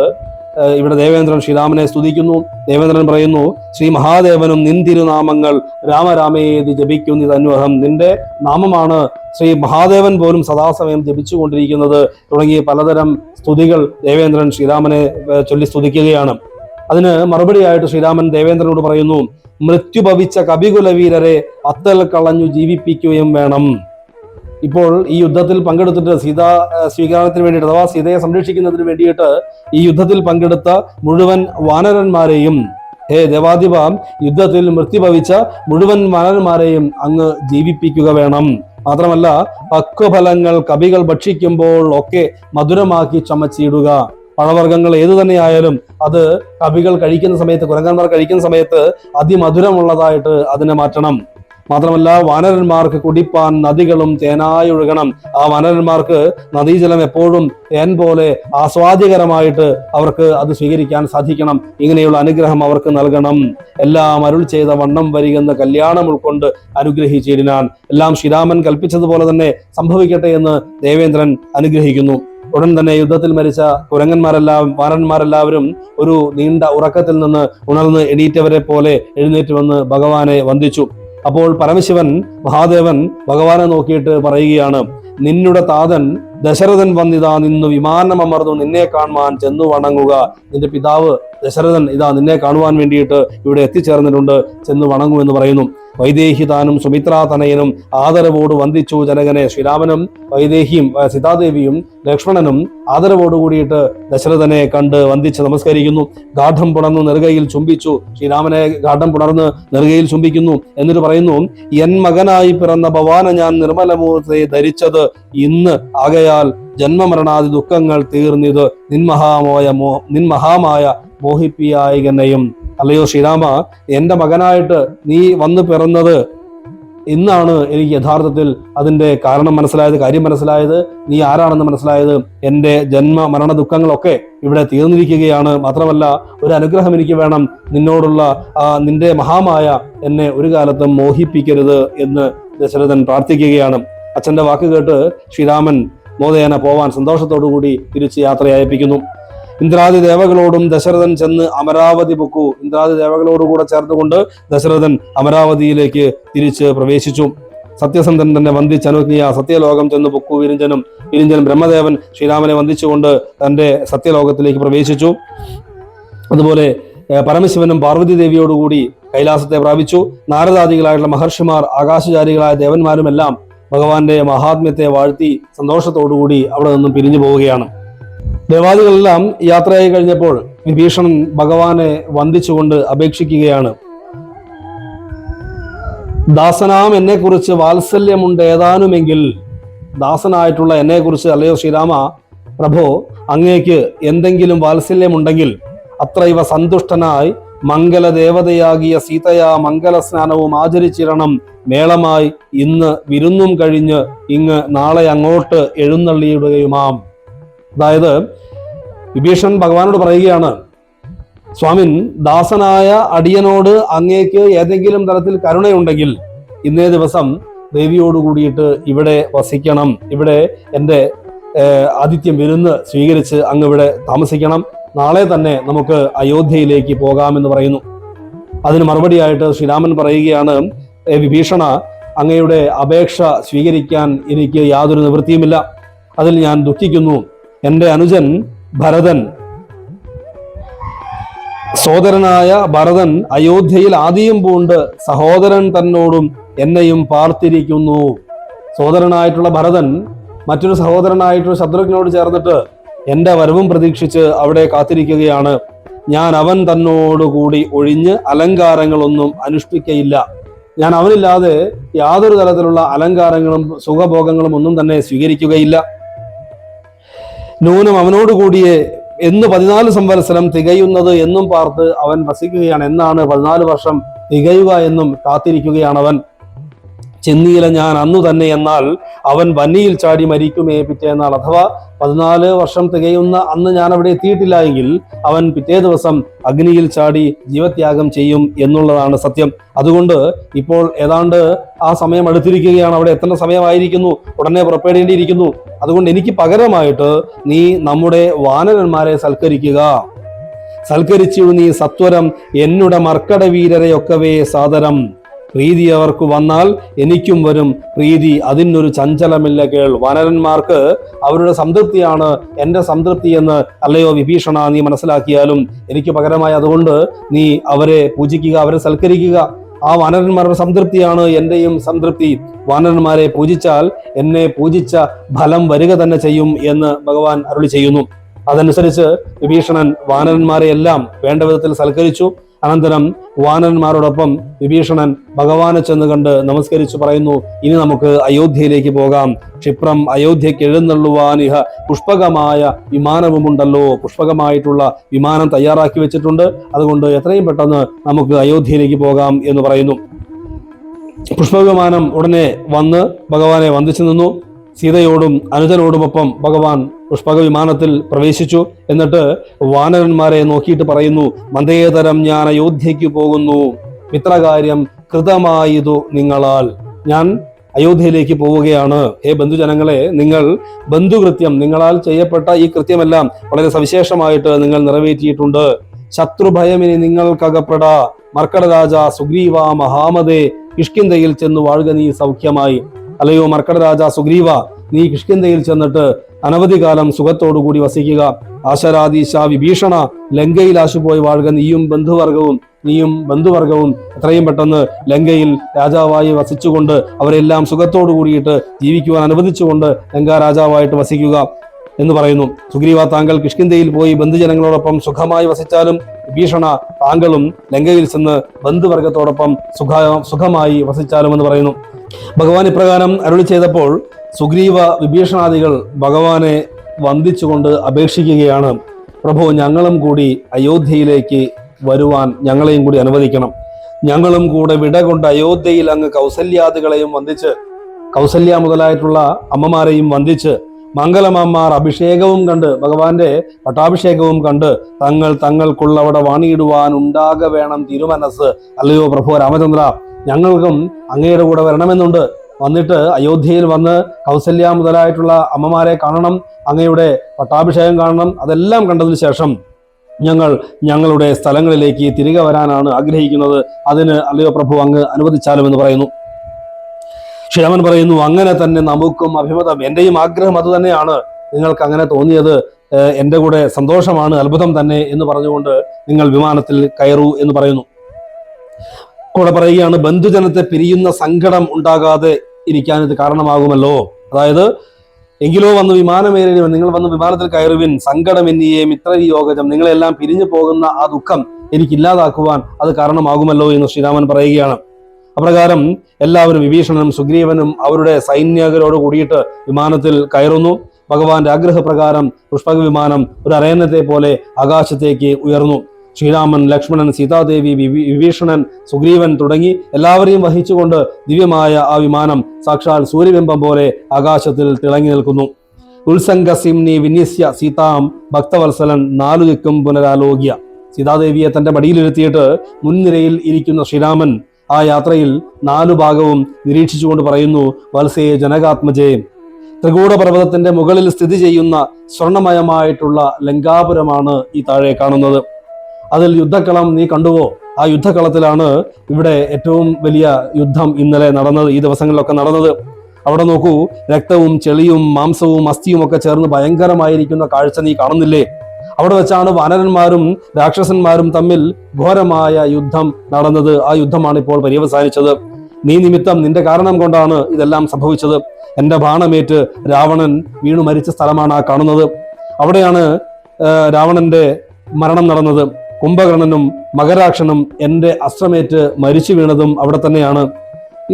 ഇവിടെ ദേവേന്ദ്രൻ ശ്രീരാമനെ സ്തുതിക്കുന്നു. ദേവേന്ദ്രൻ പറയുന്നു, ശ്രീ മഹാദേവനും നിൻ തിരുനാമങ്ങൾ രാമരാമേതി ജപിക്കുന്നിതന്വഹം. നിന്റെ നാമമാണ് ശ്രീ മഹാദേവൻ പോലും സദാസമയം ജപിച്ചുകൊണ്ടിരിക്കുന്നത് തുടങ്ങിയ പലതരം സ്തുതികൾ ദേവേന്ദ്രൻ ശ്രീരാമനെ ചൊല്ലി സ്തുതിക്കുകയാണ്. അതിന് മറുപടിയായിട്ട് ശ്രീരാമൻ ദേവേന്ദ്രനോട് പറയുന്നു, മൃത്യുഭവിച്ച കപികുലവീരരെ അത്തൽ കളഞ്ഞു ജീവിപ്പിക്കുകയും വേണം. ഇപ്പോൾ ഈ യുദ്ധത്തിൽ പങ്കെടുത്തിട്ട് സീതാ സ്വീകരണത്തിന് വേണ്ടിയിട്ട് അഥവാ സീതയെ സംരക്ഷിക്കുന്നതിന് വേണ്ടിയിട്ട് ഈ യുദ്ധത്തിൽ പങ്കെടുത്ത മുഴുവൻ വാനരന്മാരെയും ദേവാധിപ യുദ്ധത്തിൽ മൃത്യുഭവിച്ച മുഴുവൻ വാനരന്മാരെയും അങ്ങ് ജീവിപ്പിക്കുക വേണം. മാത്രമല്ല പക്വഫലങ്ങൾ കവികൾ ഭക്ഷിക്കുമ്പോൾ ഒക്കെ മധുരമാക്കി ചമച്ചിടുക. പഴവർഗ്ഗങ്ങൾ ഏതു തന്നെയായാലും അത് കവികൾ കഴിക്കുന്ന സമയത്ത്, കുരങ്ങന്മാർ കഴിക്കുന്ന സമയത്ത് അതിമധുരമുള്ളതായിട്ട് അതിനെ മാറ്റണം. മാത്രമല്ല വാനരന്മാർക്ക് കുടിപ്പാൻ നദികളും തേനായി ഒഴുകണം. ആ വാനരന്മാർക്ക് നദീജലം എപ്പോഴും തേൻ പോലെ ആസ്വാദ്യകരമായിട്ട് അവർക്ക് അത് സ്വീകരിക്കാൻ സാധിക്കണം. ഇങ്ങനെയുള്ള അനുഗ്രഹം അവർക്ക് നൽകണം. എല്ലാം അരുൾ ചെയ്ത വണ്ണം വരികെന്ന് കല്യാണം ഉൾക്കൊണ്ട് അനുഗ്രഹിച്ചിടിനാൻ. എല്ലാം ശ്രീരാമൻ കൽപ്പിച്ചതുപോലെ തന്നെ സംഭവിക്കട്ടെ എന്ന് ദേവേന്ദ്രൻ അനുഗ്രഹിക്കുന്നു. ഉടൻ തന്നെ യുദ്ധത്തിൽ മരിച്ച വാനരന്മാരെല്ലാവരും ഒരു നീണ്ട ഉറക്കത്തിൽ നിന്ന് ഉണർന്ന് എണീറ്റവരെ പോലെ എഴുന്നേറ്റ് വന്ന് ഭഗവാനെ വന്ദിച്ചു. അപ്പോൾ പരമശിവൻ മഹാദേവൻ ഭഗവാനെ നോക്കിയിട്ട് പറയുകയാണ്, നിന്നുടെ താതൻ ദശരഥൻ വന്നിതാ നിന്നു വിമാനമർന്നു നിന്നെ കാണുവാൻ ചെന്നു വണങ്ങുക. നിന്റെ പിതാവ് ദശരഥൻ ഇതാ നിന്നെ കാണുവാൻ വേണ്ടിയിട്ട് ഇവിടെ എത്തിച്ചേർന്നിട്ടുണ്ട്, ചെന്ന് വണങ്ങൂ എന്ന് പറയുന്നു. വൈദേഹി താനും സുമിത്രാതനയനും ആദരവോട് വന്ദിച്ചു ജനകനെ. ശ്രീരാമനും വൈദേഹിയും സീതാദേവിയും ലക്ഷ്മണനും ആദരവോട് കൂടിയിട്ട് ദശരഥനെ കണ്ട് വന്ദിച്ച് നമസ്കരിക്കുന്നു. ഗാഠം പുണർന്നു നെറുകയിൽ ചുംബിച്ചു. ശ്രീരാമനെ ഗാഠം പുണർന്ന് നെറുകയിൽ ചുംബിക്കുന്നു. എന്നിട്ട് പറയുന്നു, എൻ മകനായി പിറന്ന ഭവാന ഞാൻ നിർമ്മലമൂർത്തിയെ ധരിച്ചത് ഇന്ന് ആകയാൽ ജന്മമരണാദി ദുഃഖങ്ങൾ തീർന്നിത് നിൻമഹാമായ മോഹിപ്പിയായികനെയും. അല്ലയോ ശ്രീരാമ, എന്റെ മകനായിട്ട് നീ വന്നു പിറന്നത് ഇന്നാണ് എനിക്ക് യഥാർത്ഥത്തിൽ അതിന്റെ കാരണം മനസ്സിലായത്, കാര്യം മനസ്സിലായത്, നീ ആരാണെന്ന് മനസ്സിലായത്. എൻ്റെ ജന്മ മരണ ദുഃഖങ്ങളൊക്കെ ഇവിടെ തീർന്നിരിക്കുകയാണ്. മാത്രമല്ല ഒരു അനുഗ്രഹം എനിക്ക് വേണം, നിന്നോടുള്ള നിന്റെ മഹാമായ എന്നെ ഒരു കാലത്തും മോഹിപ്പിക്കരുത് എന്ന് ദശരഥൻ പ്രാർത്ഥിക്കുകയാണ്. അച്ഛന്റെ വാക്ക് കേട്ട് ശ്രീരാമൻ മോദേന പോവാൻ സന്തോഷത്തോടു കൂടി തിരിച്ച് യാത്ര അയപ്പിക്കുന്നു. ഇന്ദ്രാദി ദേവകളോടും ദശരഥൻ ചെന്ന് അമരാവതി പൊക്കു. ഇന്ദ്രാദി ദേവകളോടുകൂടെ ചേർത്തുകൊണ്ട് ദശരഥൻ അമരാവതിയിലേക്ക് തിരിച്ച് പ്രവേശിച്ചു. സത്യസന്ധൻ തന്നെ വന്ദിച്ചനുജ്ഞിയ സത്യലോകം ചെന്ന് പൊക്കു. വിരിഞ്ചൻ ബ്രഹ്മദേവൻ ശ്രീരാമനെ വന്ദിച്ചുകൊണ്ട് തന്റെ സത്യലോകത്തിലേക്ക് പ്രവേശിച്ചു. അതുപോലെ പരമശിവനും പാർവതി ദേവിയോടുകൂടി കൈലാസത്തെ പ്രാപിച്ചു. നാരദാദികളായിട്ടുള്ള മഹർഷിമാർ, ആകാശചാരികളായ ദേവന്മാരുമെല്ലാം ഭഗവാന്റെ മഹാത്മ്യത്തെ വാഴ്ത്തി സന്തോഷത്തോടുകൂടി അവിടെ നിന്നും പിരിഞ്ഞു പോവുകയാണ്. ദേവാദികളെല്ലാം യാത്രയായി കഴിഞ്ഞപ്പോൾ വിഭീഷണൻ ഭഗവാനെ വന്ദിച്ചുകൊണ്ട് അപേക്ഷിക്കുകയാണ്, ദാസനാം എന്നെ കുറിച്ച് വാത്സല്യമുണ്ട് ഏതാനുമെങ്കിൽ, ദാസനായിട്ടുള്ള എന്നെ കുറിച്ച് അല്ലയോ ശ്രീരാമ പ്രഭോ അങ്ങേക്ക് എന്തെങ്കിലും വാത്സല്യമുണ്ടെങ്കിൽ അത്രൈവ സന്തുഷ്ടനായി മംഗലദേവതയാകിയ സീതയാ മംഗലസ്നാനവും ആചരിച്ചിരണം. മേളമായി ഇന്ന് വിരുന്നും കഴിഞ്ഞ് ഇങ്ങ് നാളെ അങ്ങോട്ട് എഴുന്നള്ളിയിടുകയുമാം. അതായത് വിഭീഷണൻ ഭഗവാനോട് പറയുകയാണ്, സ്വാമിൻ ദാസനായ അടിയനോട് അങ്ങേക്ക് ഏതെങ്കിലും തരത്തിൽ കരുണയുണ്ടെങ്കിൽ ഇന്നേ ദിവസം ദേവിയോട് കൂടിയിട്ട് ഇവിടെ വസിക്കണം, ഇവിടെ എൻ്റെ ആതിഥ്യം വിരുന്ന് സ്വീകരിച്ച് അങ്ങ് ഇവിടെ താമസിക്കണം, നാളെ തന്നെ നമുക്ക് അയോധ്യയിലേക്ക് പോകാമെന്ന് പറയുന്നു. അതിന് മറുപടിയായിട്ട് ശ്രീരാമൻ പറയുകയാണ്, വിഭീഷണ അങ്ങയുടെ അപേക്ഷ സ്വീകരിക്കാൻ എനിക്ക് യാതൊരു നിവൃത്തിയുമില്ല, അതിൽ ഞാൻ ദുഃഖിക്കുന്നു. എൻ്റെ അനുജൻ ഭരതൻ, സോദരനായ ഭരതൻ അയോധ്യയിൽ ആദിയും പൂണ്ട് സഹോദരൻ തന്നോടും എന്നെയും പാർത്തിരിക്കുന്നു. സോദരനായിട്ടുള്ള ഭരതൻ മറ്റൊരു സഹോദരനായിട്ടുള്ള ശത്രുഘ്നോട് ചേർന്നിട്ട് എൻ്റെ വരവും പ്രതീക്ഷിച്ച് അവിടെ കാത്തിരിക്കുകയാണ്. ഞാൻ അവൻ തന്നോടുകൂടി ഒഴിഞ്ഞ് അലങ്കാരങ്ങളൊന്നും അനുഷ്ഠിക്കയില്ല. ഞാൻ അവനില്ലാതെ യാതൊരു തരത്തിലുള്ള അലങ്കാരങ്ങളും സുഖഭോഗങ്ങളും ഒന്നും തന്നെ സ്വീകരിക്കുകയില്ല. നൂനം അവനോടുകൂടിയേ എന്ന് 14 സംവത്സരം തികയുന്നത് എന്നും പാർത്ത് അവൻ വസിക്കുകയാണ്. എന്നാണ് 14 വർഷം തികയുക എന്നും കാത്തിരിക്കുകയാണ് അവൻ. ചെന്നീല ഞാൻ അന്നു തന്നെ, എന്നാൽ അവൻ വന്നിയിൽ ചാടി മരിക്കുമേ പിറ്റേന്നാൾ. അഥവാ 14 വർഷം തികയുന്ന അന്ന് ഞാൻ അവിടെ എത്തിയിട്ടില്ല എങ്കിൽ അവൻ പിറ്റേ ദിവസം അഗ്നിയിൽ ചാടി ജീവത്യാഗം ചെയ്യും എന്നുള്ളതാണ് സത്യം. അതുകൊണ്ട് ഇപ്പോൾ ഏതാണ്ട് ആ സമയം അടുത്തിരിക്കുകയാണ്. അവിടെ എത്തേണ്ട സമയമായിരിക്കുന്നു, ഉടനെ പുറപ്പെടേണ്ടിയിരിക്കുന്നു. അതുകൊണ്ട് എനിക്ക് പകരമായിട്ട് നീ നമ്മുടെ വാനരന്മാരെ സൽക്കരിച്ചു നീ സത്വരം എന്നുടെ മർക്കടവീരരെയൊക്കവേ സാദരം. പ്രീതി അവർക്ക് വന്നാൽ എനിക്കും വരും പ്രീതി, അതിനൊരു ചഞ്ചലമില്ല കേൾ. വാനരന്മാർക്ക് അവരുടെ സംതൃപ്തിയാണ് എൻ്റെ സംതൃപ്തി എന്ന് അല്ലയോ വിഭീഷണ നീ മനസ്സിലാക്കിയാലും എനിക്ക് പകരമായി അതുകൊണ്ട് നീ അവരെ പൂജിക്കുക, അവരെ സൽക്കരിക്കുക. ആ വാനരന്മാരുടെ സംതൃപ്തിയാണ് എൻ്റെയും സംതൃപ്തി. വാനരന്മാരെ പൂജിച്ചാൽ എന്നെ പൂജിച്ച ഫലം വരിക തന്നെ ചെയ്യും എന്ന് ഭഗവാൻ അരുളി ചെയ്യുന്നു. അതനുസരിച്ച് വിഭീഷണൻ വാനരന്മാരെ എല്ലാം വേണ്ട വിധത്തിൽ സൽക്കരിച്ചു. അനന്തരം വാനരന്മാരോടൊപ്പം വിഭീഷണൻ ഭഗവാനെ ചെന്ന് കണ്ട് നമസ്കരിച്ചു പറയുന്നു, ഇനി നമുക്ക് അയോധ്യയിലേക്ക് പോകാം. ക്ഷിപ്രം അയോധ്യയ്ക്ക് എഴുന്നള്ളുവാനിഹ പുഷ്പകമായ വിമാനവുമുണ്ടല്ലോ. പുഷ്പകമായിട്ടുള്ള വിമാനം തയ്യാറാക്കി വെച്ചിട്ടുണ്ട്. അതുകൊണ്ട് എത്രയും പെട്ടെന്ന് നമുക്ക് അയോധ്യയിലേക്ക് പോകാം എന്ന് പറയുന്നു. പുഷ്പവിമാനം ഉടനെ വന്ന് ഭഗവാനെ വന്ദിച്ചു നിന്നു. സീതയോടും അനുജനോടുമൊപ്പം ഭഗവാൻ പുഷ്പക വിമാനത്തിൽ പ്രവേശിച്ചു. എന്നിട്ട് വാനരന്മാരെ നോക്കിയിട്ട് പറയുന്നു, മന്ദേതരം ഞാൻ അയോധ്യയ്ക്ക് പോകുന്നു, മിത്രകാര്യം കൃതമായതു നിങ്ങളാൽ. ഞാൻ അയോധ്യയിലേക്ക് പോവുകയാണ്. ഹേ ബന്ധുജനങ്ങളെ, നിങ്ങൾ ബന്ധുകൃത്യം, നിങ്ങളാൽ ചെയ്യപ്പെട്ട ഈ കൃത്യമെല്ലാം വളരെ സവിശേഷമായിട്ട് നിങ്ങൾ നിറവേറ്റിയിട്ടുണ്ട്. ശത്രുഭയമിനി നിങ്ങൾക്കകപ്പെടാ. മർക്കടരാജ സുഗ്രീവ മഹാമതേ, കിഷ്കിന്ധയിൽ ചെന്ന് വാഴുക നീ സൗഖ്യമായി. അല്ലയോ മർക്കടരാജ സുഗ്രീവ, നീ കിഷ്കിന്ധയിൽ ചെന്നിട്ട് അനവധി കാലം സുഖത്തോടുകൂടി വസിക്കുക. ആശരാധീശ വിഭീഷണ, ലങ്കയിൽ ആശുപോയി വാഴുക. നീയും ബന്ധുവർഗവും എത്രയും പെട്ടെന്ന് ലങ്കയിൽ രാജാവായി വസിച്ചുകൊണ്ട് അവരെല്ലാം സുഖത്തോടു കൂടിയിട്ട് ജീവിക്കുവാൻ അനുവദിച്ചുകൊണ്ട് ലങ്കാ രാജാവായിട്ട് വസിക്കുക എന്ന് പറയുന്നു. സുഗ്രീവ, താങ്കൾ കിഷ്കിന്ധയിൽ പോയി ബന്ധുജനങ്ങളോടൊപ്പം സുഖമായി വസിച്ചാലും വിഭീഷണ, താങ്കളും ലങ്കയിൽ ചെന്ന് ബന്ധുവർഗത്തോടൊപ്പം സുഖമായി വസിച്ചാലും എന്ന് പറയുന്നു. ഭഗവാൻ ഇപ്രകാരം അരുളി ചെയ്തപ്പോൾ സുഗ്രീവ വിഭീഷണാദികൾ ഭഗവാനെ വന്ദിച്ചുകൊണ്ട് അപേക്ഷിക്കുകയാണ്, പ്രഭു, ഞങ്ങളും കൂടി അയോധ്യയിലേക്ക് വരുവാൻ ഞങ്ങളെയും കൂടി അനുവദിക്കണം. ഞങ്ങളും കൂടെ വിട കൊണ്ട് അയോധ്യയിൽ അങ്ങ് കൗസല്യാദികളെയും വന്ദിച്ച്, കൗസല്യ മുതലായിട്ടുള്ള അമ്മമാരെയും വന്ദിച്ച്, മംഗലമാർ അഭിഷേകവും കണ്ട്, ഭഗവാന്റെ പട്ടാഭിഷേകവും കണ്ട് തങ്ങൾക്കുള്ളവിടെ വാണിയിടുവാൻ ഉണ്ടാക വേണം തിരുമനസ്. അല്ലയോ പ്രഭു രാമചന്ദ്ര, ഞങ്ങൾക്കും അങ്ങയുടെ കൂടെ വരണമെന്നുണ്ട്. വന്നിട്ട് അയോധ്യയിൽ വന്ന് കൗസല്യ മുതലായിട്ടുള്ള അമ്മമാരെ കാണണം, അങ്ങയുടെ പട്ടാഭിഷേകം കാണണം. അതെല്ലാം കണ്ടതിന് ശേഷം ഞങ്ങളുടെ സ്ഥലങ്ങളിലേക്ക് തിരികെ വരാനാണ് ആഗ്രഹിക്കുന്നത്. അതിന് അല്ലയോ പ്രഭു അങ്ങ് അനുവദിച്ചാലും എന്ന് പറയുന്നു. ശ്രീരാമൻ പറയുന്നു, അങ്ങനെ തന്നെ നമുക്കും അഭിമതം. എന്റെയും ആഗ്രഹം അത് തന്നെയാണ്. നിങ്ങൾക്ക് അങ്ങനെ തോന്നിയത് എൻ്റെ കൂടെ സന്തോഷമാണ്, അത്ഭുതം തന്നെ എന്ന് പറഞ്ഞുകൊണ്ട് നിങ്ങൾ വിമാനത്തിൽ കയറൂ എന്ന് പറയുന്നു. കൂടെ പറയുകയാണ്, ബന്ധുജനത്തെ പിരിയുന്ന സങ്കടം ഉണ്ടാകാതെ ഇരിക്കാൻ ഇത് കാരണമാകുമല്ലോ. അതായത് എങ്കിലോ നിങ്ങൾ വന്ന് വിമാനത്തിൽ കയറുവിൻ, സങ്കടമെന്നിയേ മിത്രവിയോഗം, നിങ്ങളെല്ലാം പിരിഞ്ഞു പോകുന്ന ആ ദുഃഖം എനിക്കില്ലാതാക്കുവാൻ അത് കാരണമാകുമല്ലോ എന്ന് ശ്രീരാമൻ പറയുകയാണ്. അപ്രകാരം എല്ലാവരും വിഭീഷണനും സുഗ്രീവനും അവരുടെ സൈന്യകരോട് കൂടിയിട്ട് വിമാനത്തിൽ കയറുന്നു. ഭഗവാന്റെ ആഗ്രഹപ്രകാരം പുഷ്പക വിമാനം ഒരു അരയന്നത്തെ പോലെ ആകാശത്തേക്ക് ഉയർന്നു. ശ്രീരാമൻ, ലക്ഷ്മണൻ, സീതാദേവി, വിഭീഷണൻ, സുഗ്രീവൻ തുടങ്ങി എല്ലാവരെയും വഹിച്ചുകൊണ്ട് ദിവ്യമായ ആ വിമാനം സാക്ഷാൽ സൂര്യബിംബം പോലെ ആകാശത്തിൽ തിളങ്ങി നിൽക്കുന്നു. ഉത്സംഗസിംനി വിന്യസ്യ സീതാം ഭക്തവത്സലൻ നാലു ദിക്കും പുനരാലോക്യ. സീതാദേവിയെ തന്റെ മടിയിലിരുത്തിയിട്ട് മുൻനിരയിൽ ഇരിക്കുന്ന ശ്രീരാമൻ ആ യാത്രയിൽ 4 ഭാഗവും നിരീക്ഷിച്ചുകൊണ്ട് പറയുന്നു, വത്സേ ജനകാത്മജേ, ത്രികൂട പർവ്വതത്തിന്റെ മുകളിൽ സ്ഥിതി ചെയ്യുന്ന സ്വർണമയമായിട്ടുള്ള ലങ്കാപുരമാണ് ഈ താഴെ കാണുന്നത്. അതിൽ യുദ്ധക്കളം നീ കണ്ടുവോ? ആ യുദ്ധക്കളത്തിലാണ് ഇവിടെ ഏറ്റവും വലിയ യുദ്ധം ഇന്നലെ നടന്നത്, ഈ ദിവസങ്ങളിലൊക്കെ നടന്നത്. അവിടെ നോക്കൂ, രക്തവും ചെളിയും മാംസവും അസ്ഥിയും ഒക്കെ ചേർന്ന് ഭയങ്കരമായിരിക്കുന്ന കാഴ്ച നീ കാണുന്നില്ലേ? അവിടെ വെച്ചാണ് വാനരന്മാരും രാക്ഷസന്മാരും തമ്മിൽ ഘോരമായ യുദ്ധം നടന്നത്. ആ യുദ്ധമാണ് ഇപ്പോൾ പര്യവസാനിച്ചത്. നീ നിമിത്തം, നിന്റെ കാരണം കൊണ്ടാണ് ഇതെല്ലാം സംഭവിച്ചത്. എന്റെ ബാണമേറ്റ് രാവണൻ വീണു മരിച്ച സ്ഥലമാണ് ആ കാണുന്നത്. അവിടെയാണ് രാവണന്റെ മരണം നടന്നത്. കുംഭകർണനും മകരാക്ഷനും എന്റെ അസ്ത്രമേറ്റ് മരിച്ചു വീണതും അവിടെ തന്നെയാണ്.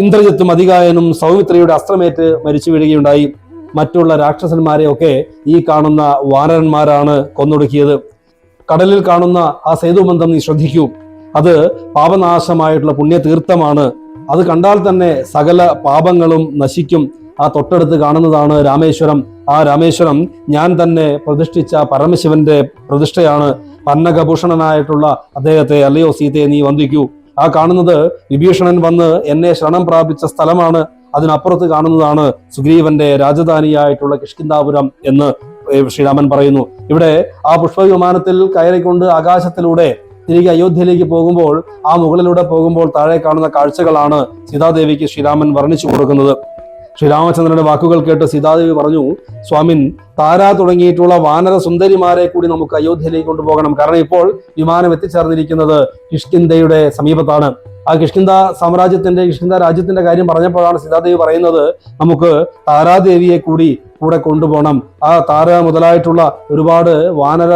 ഇന്ദ്രജിത്തും അതികായനും സൗമിത്രയുടെ അസ്ത്രമേറ്റ് മരിച്ചു വീഴുകയുണ്ടായി. മറ്റുള്ള രാക്ഷസന്മാരെയൊക്കെ ഈ കാണുന്ന വാനരന്മാരാണ് കൊന്നൊടുക്കിയത്. കടലിൽ കാണുന്ന ആ സേതുബന്ധം നീ ശ്രദ്ധിക്കൂ. അത് പാപനാശമായിട്ടുള്ള പുണ്യതീർത്ഥമാണ്. അത് കണ്ടാൽ തന്നെ സകല പാപങ്ങളും നശിക്കും. ആ തൊട്ടടുത്ത് കാണുന്നതാണ് രാമേശ്വരം. ആ രാമേശ്വരം ഞാൻ തന്നെ പ്രതിഷ്ഠിച്ച പരമശിവന്റെ പ്രതിഷ്ഠയാണ്. പന്നകഭൂഷണനായിട്ടുള്ള അദ്ദേഹത്തെ, അല്ലയോ സീതയെ നീ വന്ദിക്കൂ. ആ കാണുന്നത് വിഭീഷണൻ വന്ന് എന്നെ ശരണം പ്രാപിച്ച സ്ഥലമാണ്. അതിനപ്പുറത്ത് കാണുന്നതാണ് സുഗ്രീവന്റെ രാജധാനിയായിട്ടുള്ള കിഷ്കിന്ധാപുരം എന്ന് ശ്രീരാമൻ പറയുന്നു. ഇവിടെ ആ പുഷ്പവിമാനത്തിൽ കയറിക്കൊണ്ട് ആകാശത്തിലൂടെ തിരികെ അയോധ്യയിലേക്ക് പോകുമ്പോൾ, ആ മുകളിലൂടെ പോകുമ്പോൾ താഴെ കാണുന്ന കാഴ്ചകളാണ് സീതാദേവിക്ക് ശ്രീരാമൻ വർണ്ണിച്ചു കൊടുക്കുന്നത്. ശ്രീരാമചന്ദ്രന്റെ വാക്കുകൾ കേട്ട് സീതാദേവി പറഞ്ഞു, സ്വാമിൻ, താര തുടങ്ങിയിട്ടുള്ള വാനര സുന്ദരിമാരെ കൂടി നമുക്ക് അയോധ്യയിലേക്ക് കൊണ്ടുപോകണം. കാരണം ഇപ്പോൾ വിമാനം എത്തിച്ചേർന്നിരിക്കുന്നത് കിഷ്കിന്ധയുടെ സമീപത്താണ്. ആ കിഷ്കിന്ധ രാജ്യത്തിന്റെ കാര്യം പറഞ്ഞപ്പോഴാണ് സീതാദേവി പറയുന്നത്, നമുക്ക് താരാദേവിയെ കൂടി കൂടെ കൊണ്ടുപോകണം. ആ താര മുതലായിട്ടുള്ള ഒരുപാട് വാനര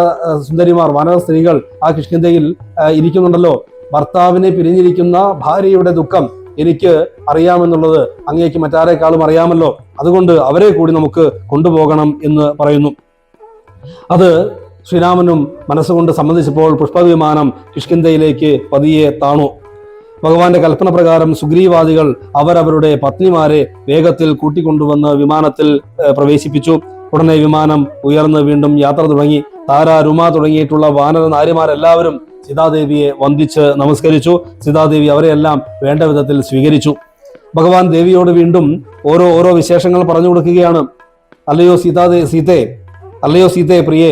സുന്ദരിമാർ, വാനര സ്ത്രീകൾ ആ കിഷ്കിന്ധയിൽ ഇരിക്കുന്നുണ്ടല്ലോ. ഭർത്താവിനെ പിരിഞ്ഞിരിക്കുന്ന ഭാര്യയുടെ ദുഃഖം എനിക്ക് അറിയാമെന്നുള്ളത് അങ്ങേക്ക് മറ്റാരെക്കാളും അറിയാമല്ലോ. അതുകൊണ്ട് അവരെ കൂടി നമുക്ക് കൊണ്ടുപോകണം എന്ന് പറയുന്നു. അത് ശ്രീരാമനും മനസ്സുകൊണ്ട് സമ്മതിച്ചപ്പോൾ പുഷ്പവിമാനം കിഷ്കിന്ധയിലേക്ക് പതിയെ താണു. ഭഗവാന്റെ കൽപ്പന പ്രകാരം സുഗ്രീവാദികൾ അവരവരുടെ പത്നിമാരെ വേഗത്തിൽ കൂട്ടിക്കൊണ്ടുവന്ന് വിമാനത്തിൽ പ്രവേശിപ്പിച്ചു. ഉടനെ വിമാനം ഉയർന്ന് വീണ്ടും യാത്ര തുടങ്ങി. താര, രുമ തുടങ്ങിയിട്ടുള്ള വാനര നാരിമാരെല്ലാവരും സീതാദേവിയെ വന്ദിച്ച് നമസ്കരിച്ചു. സീതാദേവി അവരെയെല്ലാം വേണ്ട വിധത്തിൽ സ്വീകരിച്ചു. ഭഗവാൻ ദേവിയോട് വീണ്ടും ഓരോ വിശേഷങ്ങൾ പറഞ്ഞു കൊടുക്കുകയാണ്. അല്ലയോ സീതേ പ്രിയേ,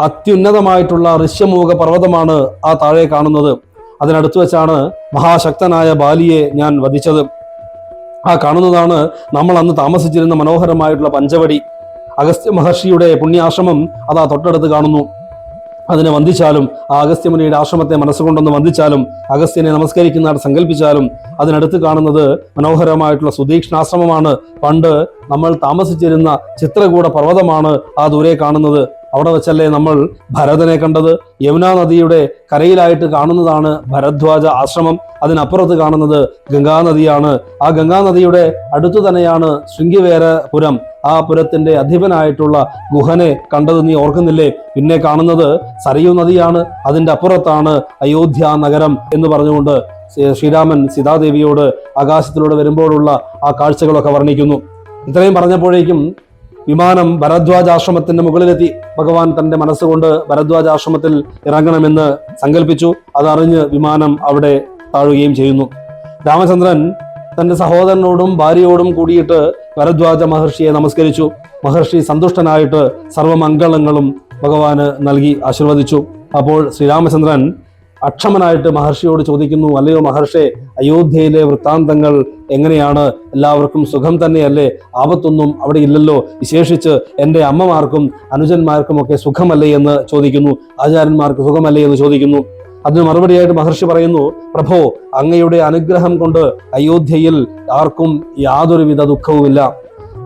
അത്യുന്നതമായിട്ടുള്ള ഋഷ്യമൂക പർവ്വതമാണ് ആ താഴെ കാണുന്നത്. അതിനടുത്ത് വെച്ചാണ് മഹാശക്തനായ ബാലിയെ ഞാൻ വധിച്ചത്. ആ കാണുന്നതാണ് നമ്മൾ അന്ന് താമസിച്ചിരുന്ന മനോഹരമായിട്ടുള്ള പഞ്ചവടി. അഗസ്ത്യ മഹർഷിയുടെ പുണ്യാശ്രമം അതാ തൊട്ടടുത്ത് കാണുന്നു. അതിനെ വന്ദിച്ചാലും, ആ അഗസ്ത്യമുനിയുടെ ആശ്രമത്തെ മനസ്സുകൊണ്ടൊന്ന് വന്ദിച്ചാലും, അഗസ്ത്യനെ നമസ്കരിക്കുന്നതായിട്ട് സങ്കല്പിച്ചാലും, അതിനടുത്ത് കാണുന്നത് മനോഹരമായിട്ടുള്ള സുദീക്ഷ്ണാശ്രമമാണ്. പണ്ട് നമ്മൾ താമസിച്ചിരുന്ന ചിത്രകൂട പർവ്വതമാണ് ആ ദൂരെ കാണുന്നത്. അവിടെ വെച്ചല്ലേ നമ്മൾ ഭരതനെ കണ്ടത്. യമുനാ നദിയുടെ കരയിലായിട്ട് കാണുന്നതാണ് ഭരദ്വാജ ആശ്രമം. അതിനപ്പുറത്ത് കാണുന്നത് ഗംഗാനദിയാണ്. ആ ഗംഗാനദിയുടെ അടുത്തു തന്നെയാണ് ശൃംഗിവേരപുരം. ആ പുരത്തിന്റെ അധിപനായിട്ടുള്ള ഗുഹനെ കണ്ടത് നീ ഓർക്കുന്നില്ലേ? പിന്നെ കാണുന്നത് സരയൂ നദിയാണ്. അതിന്റെ അപ്പുറത്താണ് അയോധ്യ നഗരം എന്ന് പറഞ്ഞുകൊണ്ട് ശ്രീരാമൻ സീതാദേവിയോട് ആകാശത്തിലൂടെ വരുമ്പോഴുള്ള ആ കാഴ്ചകളൊക്കെ വർണ്ണിക്കുന്നു. ഇത്രയും പറഞ്ഞപ്പോഴേക്കും വിമാനം ഭരദ്വാജാശ്രമത്തിന്റെ മുകളിലെത്തി. ഭഗവാൻ തന്റെ മനസ്സുകൊണ്ട് ഭരദ്വാജാശ്രമത്തിൽ ഇറങ്ങണമെന്ന് സങ്കല്പിച്ചു. അതറിഞ്ഞ് വിമാനം അവിടെ താഴുകയും ചെയ്യുന്നു. രാമചന്ദ്രൻ തന്റെ സഹോദരനോടും ഭാര്യയോടും കൂടിയിട്ട് ഭരദ്വാജ മഹർഷിയെ നമസ്കരിച്ചു. മഹർഷി സന്തുഷ്ടനായിട്ട് സർവമംഗളങ്ങളും ഭഗവാന് നൽകി ആശീർവദിച്ചു. അപ്പോൾ ശ്രീരാമചന്ദ്രൻ അക്ഷമനായിട്ട് മഹർഷിയോട് ചോദിക്കുന്നു, അല്ലയോ മഹർഷേ, അയോധ്യയിലെ വൃത്താന്തങ്ങൾ എങ്ങനെയാണ്? എല്ലാവർക്കും സുഖം തന്നെയല്ലേ? ആപത്തൊന്നും അവിടെ ഇല്ലല്ലോ? വിശേഷിച്ച് എൻ്റെ അമ്മമാർക്കും അനുജന്മാർക്കും ഒക്കെ സുഖമല്ലേ എന്ന് ചോദിക്കുന്നു. ആചാര്യന്മാർക്ക് സുഖമല്ലേ എന്ന് ചോദിക്കുന്നു. അതിന് മറുപടിയായിട്ട് മഹർഷി പറയുന്നു, പ്രഭോ, അങ്ങയുടെ അനുഗ്രഹം കൊണ്ട് അയോധ്യയിൽ ആർക്കും യാതൊരുവിധ ദുഃഖവുമില്ല.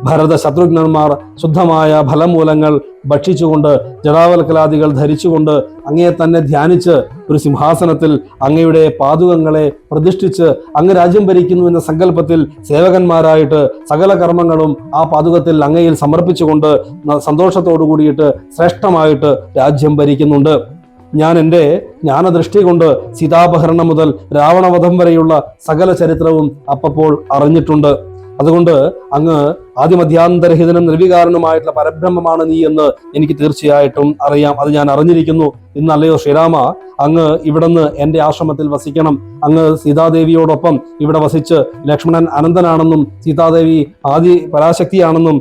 ഭരത ശത്രുഘ്നന്മാർ ശുദ്ധമായ ഫലമൂലങ്ങൾ ഭക്ഷിച്ചുകൊണ്ട്, ജടാവൽക്കലാദികൾ ധരിച്ചുകൊണ്ട്, അങ്ങയെ തന്നെ ധ്യാനിച്ച് ഒരു സിംഹാസനത്തിൽ അങ്ങയുടെ പാദുകങ്ങളെ പ്രതിഷ്ഠിച്ച് അങ്ങ് രാജ്യം ഭരിക്കുന്നു എന്ന സങ്കല്പത്തിൽ സേവകന്മാരായിട്ട് സകല കർമ്മങ്ങളും ആ പാദുകത്തിൽ അങ്ങയിൽ സമർപ്പിച്ചുകൊണ്ട് സന്തോഷത്തോടു കൂടിയിട്ട് ശ്രേഷ്ഠമായിട്ട് രാജ്യം ഭരിക്കുന്നുണ്ട്. ഞാൻ എൻ്റെ ജ്ഞാനദൃഷ്ടി കൊണ്ട് സീതാപഹരണം മുതൽ രാവണവധം വരെയുള്ള സകല ചരിത്രവും അപ്പോൾ അറിഞ്ഞിട്ടുണ്ട്. അതുകൊണ്ട് അങ്ങ് ആദിമധ്യാന്തരഹിതനും നിർവികാരനുമായിട്ടുള്ള പരബ്രഹ്മമാണ് നീ എന്ന് എനിക്ക് തീർച്ചയായിട്ടും അറിയാം. അത് ഞാൻ അറിഞ്ഞിരിക്കുന്നു. ഇന്നല്ലയോ ശ്രീരാമ, അങ്ങ് ഇവിടുന്ന് എൻ്റെ ആശ്രമത്തിൽ വസിക്കണം. അങ്ങ് സീതാദേവിയോടൊപ്പം ഇവിടെ വസിച്ച് ലക്ഷ്മണൻ അനന്തനാണെന്നും സീതാദേവി ആദി പരാശക്തിയാണെന്നും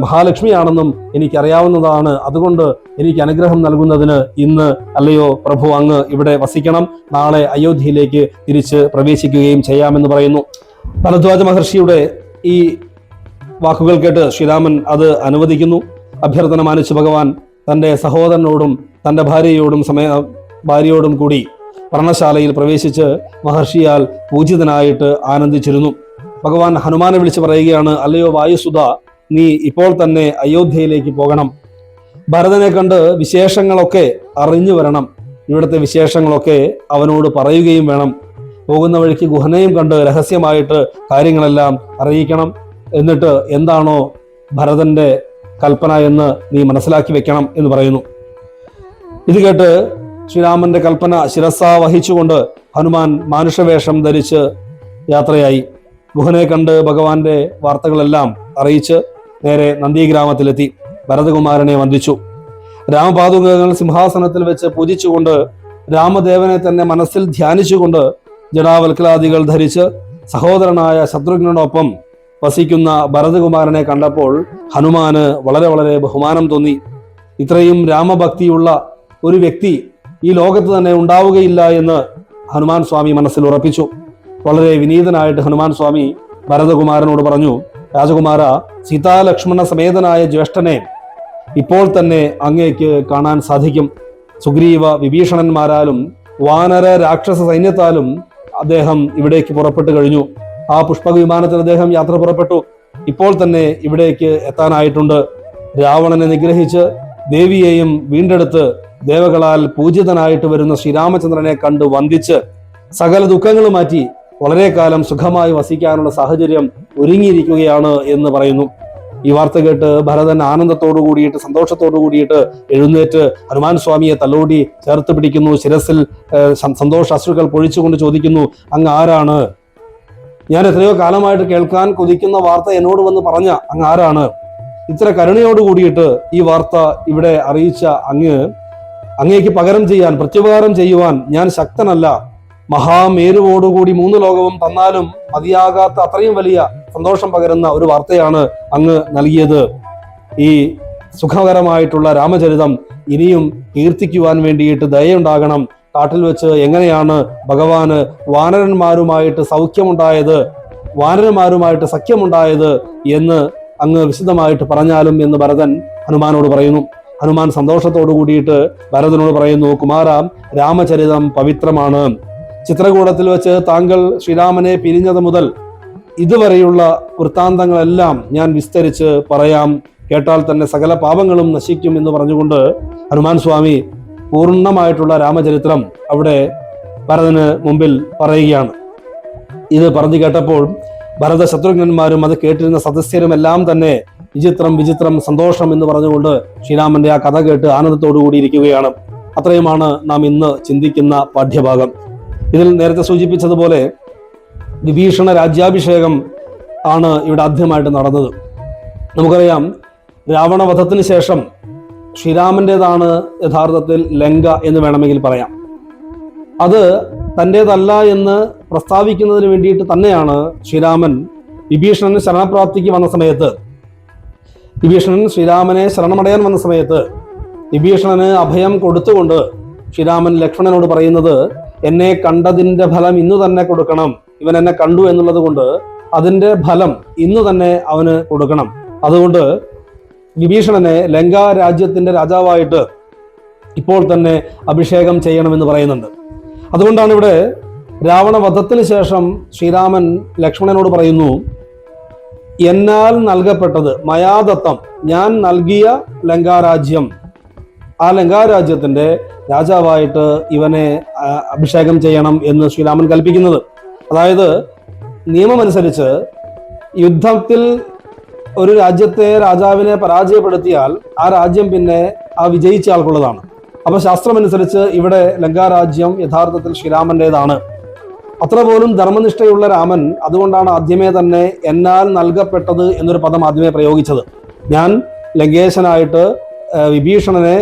മഹാലക്ഷ്മിയാണെന്നും എനിക്കറിയാവുന്നതാണ്. അതുകൊണ്ട് എനിക്ക് അനുഗ്രഹം നൽകുന്നതിന് ഇന്ന് അല്ലയോ പ്രഭു അങ്ങ് ഇവിടെ വസിക്കണം. നാളെ അയോധ്യയിലേക്ക് തിരിച്ച് പ്രവേശിക്കുകയും ചെയ്യാമെന്ന് പറയുന്നു. ഭരദ്വാജ മഹർഷിയുടെ ഈ വാക്കുകൾ കേട്ട് ശ്രീരാമൻ അത് അനുവദിക്കുന്നു. അഭ്യർത്ഥന മാനിച്ച് ഭഗവാൻ തൻ്റെ സഹോദരനോടും തൻ്റെ ഭാര്യയോടും കൂടി പർണശാലയിൽ പ്രവേശിച്ച് മഹർഷിയാൽ പൂജിതനായിട്ട് ആനന്ദിച്ചിരുന്നു. ഭഗവാൻ ഹനുമാനെ വിളിച്ച് പറയുകയാണ്, അല്ലയോ വായുസുത, നീ ഇപ്പോൾ തന്നെ അയോധ്യയിലേക്ക് പോകണം. ഭരതനെ കണ്ട് വിശേഷങ്ങളൊക്കെ അറിഞ്ഞു വരണം. ഇവിടുത്തെ വിശേഷങ്ങളൊക്കെ അവനോട് പറയുകയും വേണം. പോകുന്ന വഴിക്ക് ഗുഹനെയും കണ്ട് രഹസ്യമായിട്ട് കാര്യങ്ങളെല്ലാം അറിയിക്കണം. എന്നിട്ട് എന്താണോ ഭരതന്റെ കൽപ്പന എന്ന് നീ മനസ്സിലാക്കി വെക്കണം എന്ന് പറയുന്നു. ഇത് കേട്ട് ശ്രീരാമന്റെ കൽപ്പന ശിരസാ വഹിച്ചുകൊണ്ട് ഹനുമാൻ മാനുഷവേഷം ധരിച്ച് യാത്രയായി. ഗുഹനെ കണ്ട് ഭഗവാന്റെ വാർത്തകളെല്ലാം അറിയിച്ച് നേരെ നന്ദിഗ്രാമത്തിലെത്തി. ഭരതകുമാരനെ വന്ദിച്ചു. രാമപാദുകങ്ങൾ സിംഹാസനത്തിൽ വെച്ച് പൂജിച്ചുകൊണ്ട് രാമദേവനെ തന്നെ മനസ്സിൽ ധ്യാനിച്ചുകൊണ്ട് ജടാവൽക്കലാദികൾ ധരിച്ച് സഹോദരനായ ശത്രുഘ്നോടൊപ്പം വസിക്കുന്ന ഭരതകുമാരനെ കണ്ടപ്പോൾ ഹനുമാന് വളരെ വളരെ ബഹുമാനം തോന്നി. ഇത്രയും രാമഭക്തിയുള്ള ഒരു വ്യക്തി ഈ ലോകത്ത് തന്നെ ഉണ്ടാവുകയില്ല എന്ന് ഹനുമാൻ സ്വാമി മനസ്സിൽ ഉറപ്പിച്ചു. വളരെ വിനീതനായിട്ട് ഹനുമാൻ സ്വാമി ഭരതകുമാരനോട് പറഞ്ഞു, രാജകുമാര, സീതാലക്ഷ്മണ സമേതനായ ജ്യേഷ്ഠനെ ഇപ്പോൾ തന്നെ അങ്ങേക്ക് കാണാൻ സാധിക്കും. സുഗ്രീവ വിഭീഷണന്മാരാലും വാനര രാക്ഷസ സൈന്യത്താലും അദ്ദേഹം ഇവിടേക്ക് പുറപ്പെട്ടു കഴിഞ്ഞു. ആ പുഷ്പക വിമാനത്തിൽ അദ്ദേഹം യാത്ര പുറപ്പെട്ടു. ഇപ്പോൾ തന്നെ ഇവിടേക്ക് എത്താനായിട്ടുണ്ട്. രാവണനെ നിഗ്രഹിച്ച് ദേവിയെയും വീണ്ടെടുത്ത് ദേവകളാൽ പൂജിതനായിട്ട് വരുന്ന ശ്രീരാമചന്ദ്രനെ കണ്ട് വന്ദിച്ച് സകല ദുഃഖങ്ങളും മാറ്റി വളരെ കാലം സുഖമായി വസിക്കാനുള്ള സാഹചര്യം ഒരുങ്ങിയിരിക്കുകയാണ് എന്ന് പറയുന്നു. ഈ വാർത്ത കേട്ട് ഭരതൻ ആനന്ദത്തോടു കൂടിയിട്ട് സന്തോഷത്തോടു കൂടിയിട്ട് എഴുന്നേറ്റ് ഹനുമാൻ സ്വാമിയെ തലോടി ചേർത്ത് പിടിക്കുന്നു. ശിരസിൽ സന്തോഷ അശ്രുക്കൾ പൊഴിച്ചുകൊണ്ട് ചോദിക്കുന്നു, അങ്ങ് ആരാണ്? ഞാൻ എത്രയോ കാലമായിട്ട് കേൾക്കാൻ കൊതിക്കുന്ന വാർത്ത എന്നോട് വന്ന് പറഞ്ഞ അങ്ങ് ആരാണ്? ഇത്ര കരുണയോട് കൂടിയിട്ട് ഈ വാർത്ത ഇവിടെ അറിയിച്ച അങ്ങേക്ക് പകരം ചെയ്യാൻ, പ്രത്യുപകാരം ചെയ്യുവാൻ ഞാൻ ശക്തനല്ല. മഹാമേരുവോടുകൂടി 3 ലോകവും തന്നാലും മതിയാകാത്ത അത്രയും വലിയ സന്തോഷം പകരുന്ന ഒരു വാർത്തയാണ് അങ്ങ് നൽകിയത്. ഈ സുഖകരമായിട്ടുള്ള രാമചരിതം ഇനിയും കീർത്തിക്കുവാൻ വേണ്ടിയിട്ട് ദയുണ്ടാകണം. കാട്ടിൽ വെച്ച് എങ്ങനെയാണ് ഭഗവാന് വാനരന്മാരുമായിട്ട് സഖ്യമുണ്ടായത് എന്ന് അങ്ങ് വിശദമായിട്ട് പറഞ്ഞാലും എന്ന് ഭരതൻ ഹനുമാനോട് പറയുന്നു. ഹനുമാൻ സന്തോഷത്തോടു കൂടിയിട്ട് ഭരതനോട് പറയുന്നു, കുമാര, രാമചരിതം പവിത്രമാണ്. ചിത്രകൂടത്തിൽ വെച്ച് താങ്കൾ ശ്രീരാമനെ പിരിഞ്ഞത് മുതൽ ഇതുവരെയുള്ള വൃത്താന്തങ്ങളെല്ലാം ഞാൻ വിസ്തരിച്ച് പറയാം. കേട്ടാൽ തന്നെ സകല പാപങ്ങളും നശിക്കും എന്ന് പറഞ്ഞുകൊണ്ട് ഹനുമാൻ സ്വാമി പൂർണ്ണമായിട്ടുള്ള രാമചരിത്രം അവിടെ ഭരതന് മുമ്പിൽ പറയുകയാണ്. ഇത് പറഞ്ഞു കേട്ടപ്പോൾ ഭരത ശത്രുഘ്നന്മാരും അത് കേട്ടിരുന്ന സദസ്യരും എല്ലാം തന്നെ വിചിത്രം സന്തോഷം എന്ന് പറഞ്ഞുകൊണ്ട് ശ്രീരാമന്റെ ആ കഥ കേട്ട് ആനന്ദത്തോടു കൂടി ഇരിക്കുകയാണ്. അത്രയുമാണ് നാം ഇന്ന് ചിന്തിക്കുന്ന പാഠ്യഭാഗം. ഇതിൽ നേരത്തെ സൂചിപ്പിച്ചതുപോലെ വിഭീഷണ രാജ്യാഭിഷേകം ആണ് ഇവിടെ ആദ്യമായിട്ട് നടന്നത്. നമുക്കറിയാം, രാവണവധത്തിന് ശേഷം ശ്രീരാമൻ്റെതാണ് യഥാർത്ഥത്തിൽ ലങ്ക എന്ന് വേണമെങ്കിൽ പറയാം. അത് തൻ്റേതല്ല എന്ന് പ്രസ്താവിക്കുന്നതിന് വേണ്ടിയിട്ട് തന്നെയാണ് ശ്രീരാമൻ വിഭീഷണന് ശരണപ്രാപ്തിക്ക് വന്ന സമയത്ത്, വിഭീഷണൻ ശ്രീരാമനെ ശരണമടയാൻ വന്ന സമയത്ത് വിഭീഷണന് അഭയം കൊടുത്തുകൊണ്ട് ശ്രീരാമൻ ലക്ഷ്മണനോട് പറയുന്നത്, എന്നെ കണ്ടതിൻ്റെ ഫലം ഇന്നു തന്നെ കൊടുക്കണം. ഇവൻ എന്നെ കണ്ടു എന്നുള്ളത് കൊണ്ട് അതിൻ്റെ ഫലം ഇന്നു തന്നെ അവന് കൊടുക്കണം. അതുകൊണ്ട് വിഭീഷണനെ ലങ്കാ രാജ്യത്തിന്റെ രാജാവായിട്ട് ഇപ്പോൾ തന്നെ അഭിഷേകം ചെയ്യണമെന്ന് പറയുന്നുണ്ട്. അതുകൊണ്ടാണ് ഇവിടെ രാവണവധത്തിന് ശേഷം ശ്രീരാമൻ ലക്ഷ്മണനോട് പറയുന്നു, എന്നാൽ നൽകപ്പെട്ടത് മയാദത്തം, ഞാൻ നൽകിയ ലങ്കാരാജ്യം, ആ ലങ്കാരാജ്യത്തിന്റെ രാജാവായിട്ട് ഇവനെ അഭിഷേകം ചെയ്യണം എന്ന് ശ്രീരാമൻ കൽപ്പിക്കുന്നത്. അതായത് നിയമമനുസരിച്ച് യുദ്ധത്തിൽ ഒരു രാജാവിനെ പരാജയപ്പെടുത്തിയാൽ ആ രാജ്യം പിന്നെ ആ വിജയിച്ച ആൾക്കുള്ളതാണ്. അപ്പൊ ശാസ്ത്രമനുസരിച്ച് ഇവിടെ ലങ്കാരാജ്യം യഥാർത്ഥത്തിൽ ശ്രീരാമന്റേതാണ്. അത്ര പോലും ധർമ്മനിഷ്ഠയുള്ള രാമൻ അതുകൊണ്ടാണ് ആദ്യമേ തന്നെ എന്നാൽ നൽകപ്പെട്ടത് എന്നൊരു പദം ആദ്യമേ പ്രയോഗിച്ചത്. ഞാൻ ലങ്കേശനായിട്ട് വിഭീഷണനെ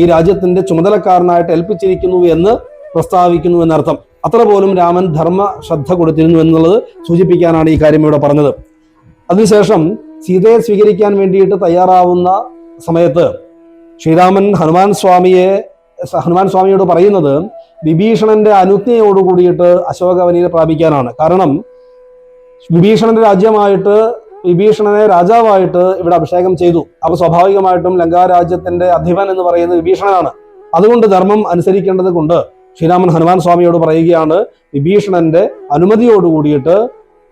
ഈ രാജ്യത്തിന്റെ ചുമതലക്കാരനായിട്ട് ഏൽപ്പിച്ചിരിക്കുന്നു എന്ന് പ്രസ്താവിക്കുന്നു എന്നർത്ഥം. അത്ര പോലും രാമൻ ധർമ്മ ശ്രദ്ധ കൊടുത്തിരുന്നു എന്നുള്ളത് സൂചിപ്പിക്കാനാണ് ഈ കാര്യം ഇവിടെ പറഞ്ഞത്. അതിനുശേഷം സീതയെ സ്വീകരിക്കാൻ വേണ്ടിയിട്ട് തയ്യാറാവുന്ന സമയത്ത് ശ്രീരാമൻ ഹനുമാൻ സ്വാമിയോട് പറയുന്നത് വിഭീഷണന്റെ അനുജ്ഞയോട് കൂടിയിട്ട് അശോകവനിയിൽ പ്രാപിക്കാനാണ്. കാരണം വിഭീഷണന്റെ രാജ്യമായിട്ട് വിഭീഷണനെ രാജാവായിട്ട് ഇവിടെ അഭിഷേകം ചെയ്തു. അപ്പൊ സ്വാഭാവികമായിട്ടും ലങ്കാരാജ്യത്തിന്റെ അധിപൻ എന്ന് പറയുന്നത് വിഭീഷണനാണ്. അതുകൊണ്ട് ധർമ്മം അനുസരിക്കേണ്ടത് കൊണ്ട് ശ്രീരാമൻ ഹനുമാൻ സ്വാമിയോട് പറയുകയാണ്, വിഭീഷണന്റെ അനുമതിയോട് കൂടിയിട്ട്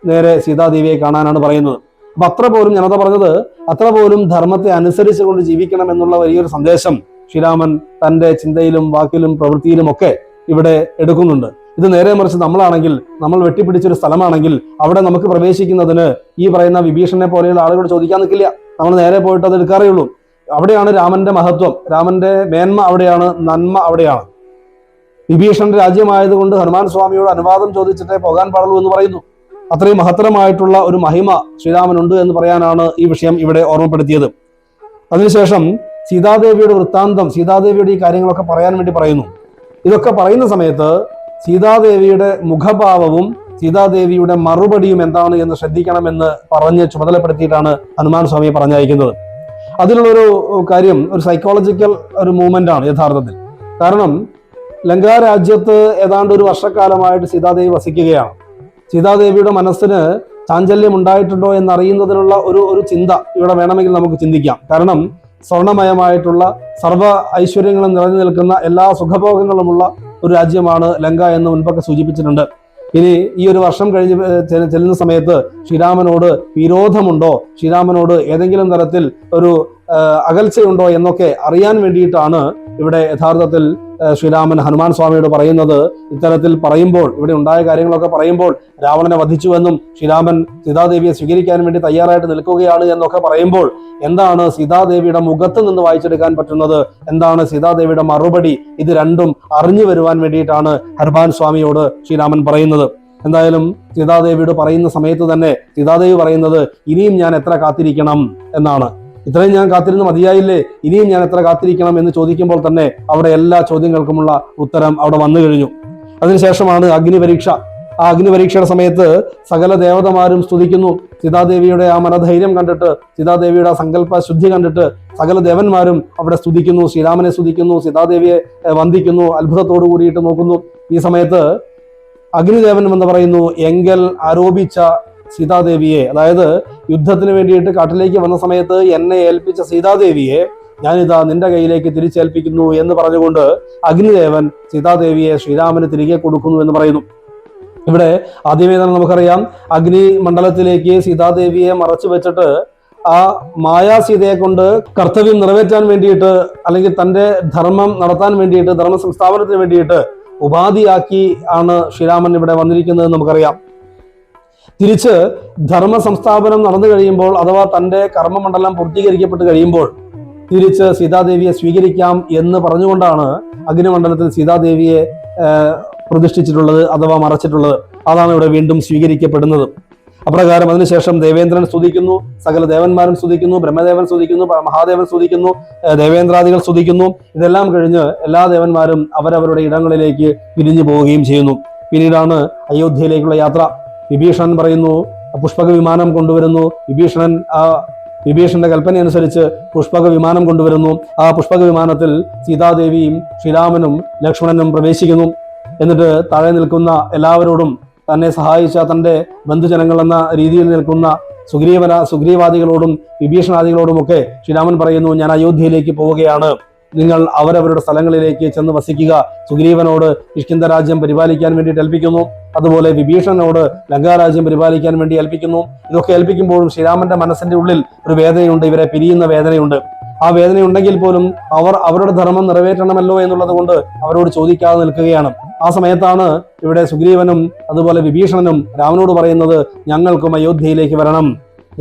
നേരെ സീതാദേവിയെ കാണാനാണ് പറയുന്നത്. അപ്പൊ അത്ര പോലും ജനത പറഞ്ഞത് അത്ര പോലും ധർമ്മത്തെ അനുസരിച്ചുകൊണ്ട് ജീവിക്കണം എന്നുള്ള വലിയൊരു സന്ദേശം ശ്രീരാമൻ തന്റെ ചിന്തയിലും വാക്കിലും പ്രവൃത്തിയിലും ഒക്കെ ഇവിടെ എടുക്കുന്നുണ്ട്. ഇത് നേരെ മറിച്ച് നമ്മളാണെങ്കിൽ, നമ്മൾ വെട്ടിപ്പിടിച്ചൊരു സ്ഥലമാണെങ്കിൽ അവിടെ നമുക്ക് പ്രവേശിക്കുന്നതിന് ഈ പറയുന്ന വിഭീഷണനെ പോലെയുള്ള ആളുകളോട് ചോദിക്കാൻ നിൽക്കില്ല. നമ്മൾ നേരെ പോയിട്ട് അത് എടുക്കാറേ ഉള്ളൂ. അവിടെയാണ് രാമന്റെ മഹത്വം, രാമന്റെ മേന്മ അവിടെയാണ്, നന്മ അവിടെയാണ്. വിഭീഷണന്റെ രാജ്യമായതുകൊണ്ട് ഹനുമാൻ സ്വാമിയോട് അനുവാദം ചോദിച്ചിട്ടേ പോകാൻ പാടുള്ളൂ എന്ന് പറയുന്നു. അത്രയും മഹത്തരമായിട്ടുള്ള ഒരു മഹിമ ശ്രീരാമനുണ്ട് എന്ന് പറയാനാണ് ഈ വിഷയം ഇവിടെ ഓർമ്മപ്പെടുത്തിയത്. അതിനുശേഷം സീതാദേവിയുടെ വൃത്താന്തം, സീതാദേവിയുടെ ഈ കാര്യങ്ങളൊക്കെ പറയാൻ വേണ്ടി പറയുന്നു. ഇതൊക്കെ പറയുന്ന സമയത്ത് സീതാദേവിയുടെ മുഖഭാവവും സീതാദേവിയുടെ മറുപടിയും എന്താണ് എന്ന് ശ്രദ്ധിക്കണമെന്ന് പറഞ്ഞ് ചുമതലപ്പെടുത്തിയിട്ടാണ് ഹനുമാൻ സ്വാമിയെ പറഞ്ഞയക്കുന്നത്. അതിലുള്ളൊരു കാര്യം ഒരു സൈക്കോളജിക്കൽ ഒരു മൂവ്മെന്റ് ആണ് യഥാർത്ഥത്തിൽ. കാരണം ലങ്കാ രാജ്യത്ത് ഏതാണ്ട് ഒരു വർഷക്കാലമായിട്ട് സീതാദേവി വസിക്കുകയാണ്. സീതാദേവിയുടെ മനസ്സിന് ചാഞ്ചല്യം ഉണ്ടായിട്ടുണ്ടോ എന്നറിയുന്നതിനുള്ള ഒരു ചിന്ത ഇവിടെ വേണമെങ്കിൽ നമുക്ക് ചിന്തിക്കാം. കാരണം സ്വർണമയമായിട്ടുള്ള സർവ്വ ഐശ്വര്യങ്ങളും നിറഞ്ഞു നിൽക്കുന്ന എല്ലാ സുഖഭോഗങ്ങളുമുള്ള ഒരു രാജ്യമാണ് ലങ്ക എന്ന് മുൻപൊക്കെ സൂചിപ്പിച്ചിട്ടുണ്ട്. ഇനി ഈ ഒരു വർഷം കഴിഞ്ഞ് ചെല്ലുന്ന സമയത്ത് ശ്രീരാമനോട് വിരോധമുണ്ടോ, ശ്രീരാമനോട് ഏതെങ്കിലും തരത്തിൽ ഒരു അകൽച്ചയുണ്ടോ എന്നൊക്കെ അറിയാൻ വേണ്ടിയിട്ടാണ് ഇവിടെ യഥാർത്ഥത്തിൽ ശ്രീരാമൻ ഹനുമാൻ സ്വാമിയോട് പറയുന്നത്. ഇത്തരത്തിൽ പറയുമ്പോൾ, ഇവിടെ ഉണ്ടായ കാര്യങ്ങളൊക്കെ പറയുമ്പോൾ, രാവണനെ വധിച്ചുവെന്നും ശ്രീരാമൻ സീതാദേവിയെ സ്വീകരിക്കാൻ വേണ്ടി തയ്യാറായിട്ട് നിൽക്കുകയാണ് എന്നൊക്കെ പറയുമ്പോൾ എന്താണ് സീതാദേവിയുടെ മുഖത്ത് നിന്ന് വായിച്ചെടുക്കാൻ പറ്റുന്നത്, എന്താണ് സീതാദേവിയുടെ മറുപടി, ഇത് രണ്ടും അറിഞ്ഞു വരുവാൻ വേണ്ടിയിട്ടാണ് ഹനുമാൻ സ്വാമിയോട് ശ്രീരാമൻ പറയുന്നത്. എന്തായാലും സീതാദേവിയോട് പറയുന്ന സമയത്ത് തന്നെ സീതാദേവി പറയുന്നത് ഇനിയും ഞാൻ എത്ര കാത്തിരിക്കണം എന്നാണ്. ഇത്രയും ഞാൻ കാത്തിരുന്ന് മതിയായില്ലേ, ഇനിയും ഞാൻ എത്ര കാത്തിരിക്കണം എന്ന് ചോദിക്കുമ്പോൾ തന്നെ അവിടെ എല്ലാ ചോദ്യങ്ങൾക്കുമുള്ള ഉത്തരം അവിടെ വന്നു കഴിഞ്ഞു. അതിനുശേഷമാണ് അഗ്നിപരീക്ഷ. ആ അഗ്നിപരീക്ഷയുടെ സമയത്ത് സകല ദേവതമാരും സ്തുതിക്കുന്നു. സീതാദേവിയുടെ ആ മനധൈര്യം കണ്ടിട്ട്, സീതാദേവിയുടെ ആ സങ്കല്പ ശുദ്ധി കണ്ടിട്ട് സകല ദേവന്മാരും അവിടെ സ്തുതിക്കുന്നു, ശ്രീരാമനെ സ്തുതിക്കുന്നു, സീതാദേവിയെ വന്ദിക്കുന്നു, അത്ഭുതത്തോടു കൂടിയിട്ട് നോക്കുന്നു. ഈ സമയത്ത് അഗ്നിദേവൻ എന്ന് പറയുന്നു എങ്കൽ ആരോപിച്ച സീതാദേവിയെ, അതായത് യുദ്ധത്തിന് വേണ്ടിയിട്ട് കാട്ടിലേക്ക് വന്ന സമയത്ത് എന്നെ ഏൽപ്പിച്ച സീതാദേവിയെ ഞാനിതാ നിന്റെ കയ്യിലേക്ക് തിരിച്ചേൽപ്പിക്കുന്നു എന്ന് പറഞ്ഞുകൊണ്ട് അഗ്നിദേവൻ സീതാദേവിയെ ശ്രീരാമന് തിരികെ കൊടുക്കുന്നു എന്ന് പറയുന്നു. ഇവിടെ ആദ്യമേ തന്നെ നമുക്കറിയാം, അഗ്നി മണ്ഡലത്തിലേക്ക് സീതാദേവിയെ മറച്ചു വെച്ചിട്ട് ആ മായാസീതയെ കൊണ്ട് കർത്തവ്യം നിറവേറ്റാൻ വേണ്ടിയിട്ട്, അല്ലെങ്കിൽ തന്റെ ധർമ്മം നടത്താൻ വേണ്ടിയിട്ട്, ധർമ്മ സംസ്ഥാപനത്തിന് വേണ്ടിയിട്ട് ഉപാധിയാക്കി ആണ് ശ്രീരാമൻ ഇവിടെ വന്നിരിക്കുന്നത് നമുക്കറിയാം. തിരിച്ച് ധർമ്മ സംസ്ഥാപനം നടന്നു കഴിയുമ്പോൾ, അഥവാ തന്റെ കർമ്മമണ്ഡലം പൂർത്തീകരിക്കപ്പെട്ട് കഴിയുമ്പോൾ തിരിച്ച് സീതാദേവിയെ സ്വീകരിക്കാം എന്ന് പറഞ്ഞുകൊണ്ടാണ് അഗ്നിമണ്ഡലത്തിൽ സീതാദേവിയെ പ്രതിഷ്ഠിച്ചിട്ടുള്ളത്, അഥവാ മറച്ചിട്ടുള്ളത്. അതാണ് ഇവിടെ വീണ്ടും സ്വീകരിക്കപ്പെടുന്നത്. അപ്രകാരം അതിനുശേഷം ദേവേന്ദ്രൻ സ്തുതിക്കുന്നു, സകല ദേവന്മാരും സ്തുതിക്കുന്നു, ബ്രഹ്മദേവൻ സ്തുതിക്കുന്നു, മഹാദേവൻ സ്തുതിക്കുന്നു, ദേവേന്ദ്രാദികൾ സ്തുതിക്കുന്നു. ഇതെല്ലാം കഴിഞ്ഞ് എല്ലാ ദേവന്മാരും അവരവരുടെ ഇടങ്ങളിലേക്ക് പിരിഞ്ഞു പോവുകയും ചെയ്യുന്നു. പിന്നീടാണ് അയോധ്യയിലേക്കുള്ള യാത്ര. വിഭീഷണൻ പറയുന്നു പുഷ്പക വിമാനം കൊണ്ടുവരുന്നു. വിഭീഷണന്റെ കൽപ്പന അനുസരിച്ച് പുഷ്പക വിമാനം കൊണ്ടുവരുന്നു. ആ പുഷ്പക വിമാനത്തിൽ സീതാദേവിയും ശ്രീരാമനും ലക്ഷ്മണനും പ്രവേശിക്കുന്നു. എന്നിട്ട് താഴെ നിൽക്കുന്ന എല്ലാവരോടും തന്നെ സഹായിച്ച തന്റെ ബന്ധുജനങ്ങൾ എന്ന രീതിയിൽ നിൽക്കുന്ന സുഗ്രീവാദികളോടും വിഭീഷണാദികളോടുമൊക്കെ ശ്രീരാമൻ പറയുന്നു, ഞാൻ അയോധ്യയിലേക്ക് പോവുകയാണ്, നിങ്ങൾ അവരവരുടെ സ്ഥലങ്ങളിലേക്ക് ചെന്ന് വസിക്കുക. സുഗ്രീവനോട് കിഷ്കിന്ധ രാജ്യം പരിപാലിക്കാൻ വേണ്ടിയിട്ട് ഏൽപ്പിക്കുന്നു. അതുപോലെ വിഭീഷണനോട് ലങ്കാരാജ്യം പരിപാലിക്കാൻ വേണ്ടി ഏൽപ്പിക്കുന്നു. ഇതൊക്കെ ഏൽപ്പിക്കുമ്പോഴും ശ്രീരാമന്റെ മനസ്സിന്റെ ഉള്ളിൽ ഒരു വേദനയുണ്ട്, ഇവരെ പിരിയുന്ന വേദനയുണ്ട്. ആ വേദനയുണ്ടെങ്കിൽ പോലും അവർ അവരുടെ ധർമ്മം നിറവേറ്റണമല്ലോ എന്നുള്ളത് കൊണ്ട് അവരോട് ചോദിക്കാതെ നിൽക്കുകയാണ്. ആ സമയത്താണ് ഇവിടെ സുഗ്രീവനും അതുപോലെ വിഭീഷണനും രാമനോട് പറയുന്നത്, ഞങ്ങൾക്കും അയോധ്യയിലേക്ക് വരണം,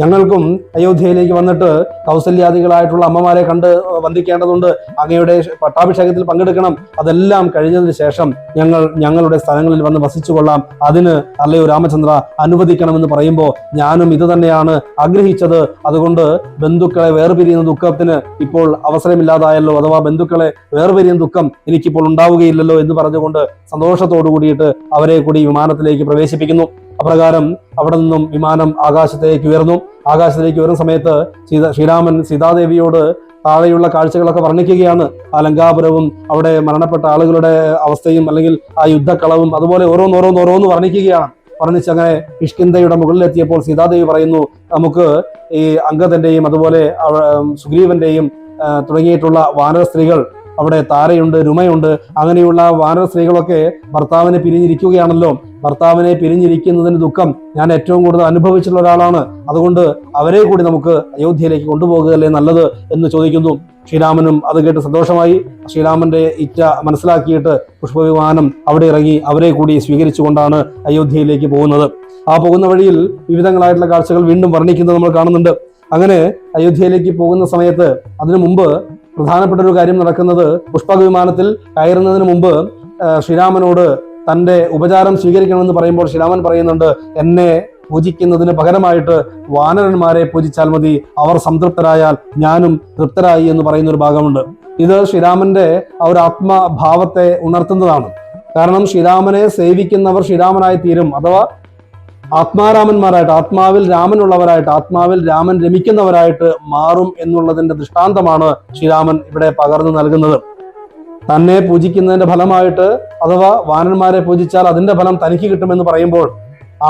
ഞങ്ങൾക്കും അയോധ്യയിലേക്ക് വന്നിട്ട് കൗസല്യാദികളായിട്ടുള്ള അമ്മമാരെ കണ്ട് വന്ദിക്കേണ്ടതുണ്ട്, അങ്ങയുടെ പട്ടാഭിഷേകത്തിൽ പങ്കെടുക്കണം. അതെല്ലാം കഴിഞ്ഞതിന് ശേഷം ഞങ്ങളുടെ സ്ഥലങ്ങളിൽ വന്ന് വസിച്ചു കൊള്ളാം, അതിന് അല്ലയോ രാമചന്ദ്ര അനുവദിക്കണമെന്ന് പറയുമ്പോൾ ഞാനും ഇത് തന്നെയാണ് ആഗ്രഹിച്ചത്. അതുകൊണ്ട് ബന്ധുക്കളെ വേർപിരിയുന്ന ദുഃഖത്തിന് ഇപ്പോൾ അവസരമില്ലാതായല്ലോ, അഥവാ ബന്ധുക്കളെ വേർപിരിയുന്ന ദുഃഖം എനിക്കിപ്പോൾ ഉണ്ടാവുകയില്ലല്ലോ എന്ന് പറഞ്ഞുകൊണ്ട് സന്തോഷത്തോടു കൂടിയിട്ട് അവരെ കൂടി വിമാനത്തിലേക്ക് പ്രവേശിപ്പിക്കുന്നു. അപ്രകാരം അവിടെ നിന്നും വിമാനം ആകാശത്തേക്ക് ഉയർന്നു. ആകാശത്തേക്ക് ഉയർന്ന സമയത്ത് ശ്രീരാമൻ സീതാദേവിയോട് താഴെയുള്ള കാഴ്ചകളൊക്കെ വർണ്ണിക്കുകയാണ്. ആ ലങ്കാപുരവും അവിടെ മരണപ്പെട്ട ആളുകളുടെ അവസ്ഥയും അല്ലെങ്കിൽ ആ യുദ്ധക്കളവും അതുപോലെ ഓരോന്ന് വർണ്ണിക്കുകയാണ്. വർണ്ണിച്ച് അങ്ങനെ കിഷ്കിന്ധയുടെ മുകളിലെത്തിയപ്പോൾ സീതാദേവി പറയുന്നു, നമുക്ക് ഈ അംഗദന്റെയും അതുപോലെ സുഗ്രീവന്റെയും തുടങ്ങിയിട്ടുള്ള വാനര സ്ത്രീകൾ, അവിടെ താരയുണ്ട്, രുമയുണ്ട്, അങ്ങനെയുള്ള വാനര സ്ത്രീകളൊക്കെ ഭർത്താവിനെ പിരിഞ്ഞിരിക്കുകയാണല്ലോ. ഭർത്താവിനെ പിരിഞ്ഞിരിക്കുന്നതിന് ദുഃഖം ഞാൻ ഏറ്റവും കൂടുതൽ അനുഭവിച്ചിട്ടുള്ള ഒരാളാണ്. അതുകൊണ്ട് അവരെ കൂടി നമുക്ക് അയോധ്യയിലേക്ക് കൊണ്ടുപോകുകയല്ലേ നല്ലത് എന്ന് ചോദിക്കുന്നു. ശ്രീരാമനും അത് കേട്ട് സന്തോഷമായി. ശ്രീരാമന്റെ ഇച്ഛ മനസ്സിലാക്കിയിട്ട് പുഷ്പവിമാനം അവിടെ ഇറങ്ങി അവരെ കൂടി സ്വീകരിച്ചുകൊണ്ടാണ് അയോധ്യയിലേക്ക് പോകുന്നത്. ആ പോകുന്ന വഴിയിൽ വിവിധങ്ങളായിട്ടുള്ള കാഴ്ചകൾ വീണ്ടും വർണ്ണിക്കുന്നത് നമ്മൾ കാണുന്നുണ്ട്. അങ്ങനെ അയോധ്യയിലേക്ക് പോകുന്ന സമയത്ത് അതിനു മുമ്പ് പ്രധാനപ്പെട്ട ഒരു കാര്യം നടക്കുന്നത്, പുഷ്പക വിമാനത്തിൽ കയറുന്നതിന് മുമ്പ് ശ്രീരാമനോട് തന്റെ ഉപചാരം സ്വീകരിക്കണമെന്ന് പറയുമ്പോൾ ശ്രീരാമൻ പറയുന്നുണ്ട്, എന്നെ പൂജിക്കുന്നതിന് പകരമായിട്ട് വാനരന്മാരെ പൂജിച്ചാൽ മതി, അവർ സംതൃപ്തരായാൽ ഞാനും തൃപ്തരായി എന്ന് പറയുന്ന ഒരു ഭാഗമുണ്ട്. ഇത് ശ്രീരാമന്റെ ആ ഒരു ആത്മഭാവത്തെ ഉണർത്തുന്നതാണ്. കാരണം ശ്രീരാമനെ സേവിക്കുന്നവർ ശ്രീരാമനായി തീരും, അഥവാ ആത്മാരാമന്മാരായിട്ട്, ആത്മാവിൽ രാമനുള്ളവരായിട്ട്, ആത്മാവിൽ രാമൻ രമിക്കുന്നവരായിട്ട് മാറും എന്നുള്ളതിന്റെ ദൃഷ്ടാന്തമാണ് ശ്രീരാമൻ ഇവിടെ പകർന്നു നൽകുന്നത്. തന്നെ പൂജിക്കുന്നതിന്റെ ഫലമായിട്ട്, അഥവാ വാനന്മാരെ പൂജിച്ചാൽ അതിന്റെ ഫലം തനിക്ക് കിട്ടുമെന്ന് പറയുമ്പോൾ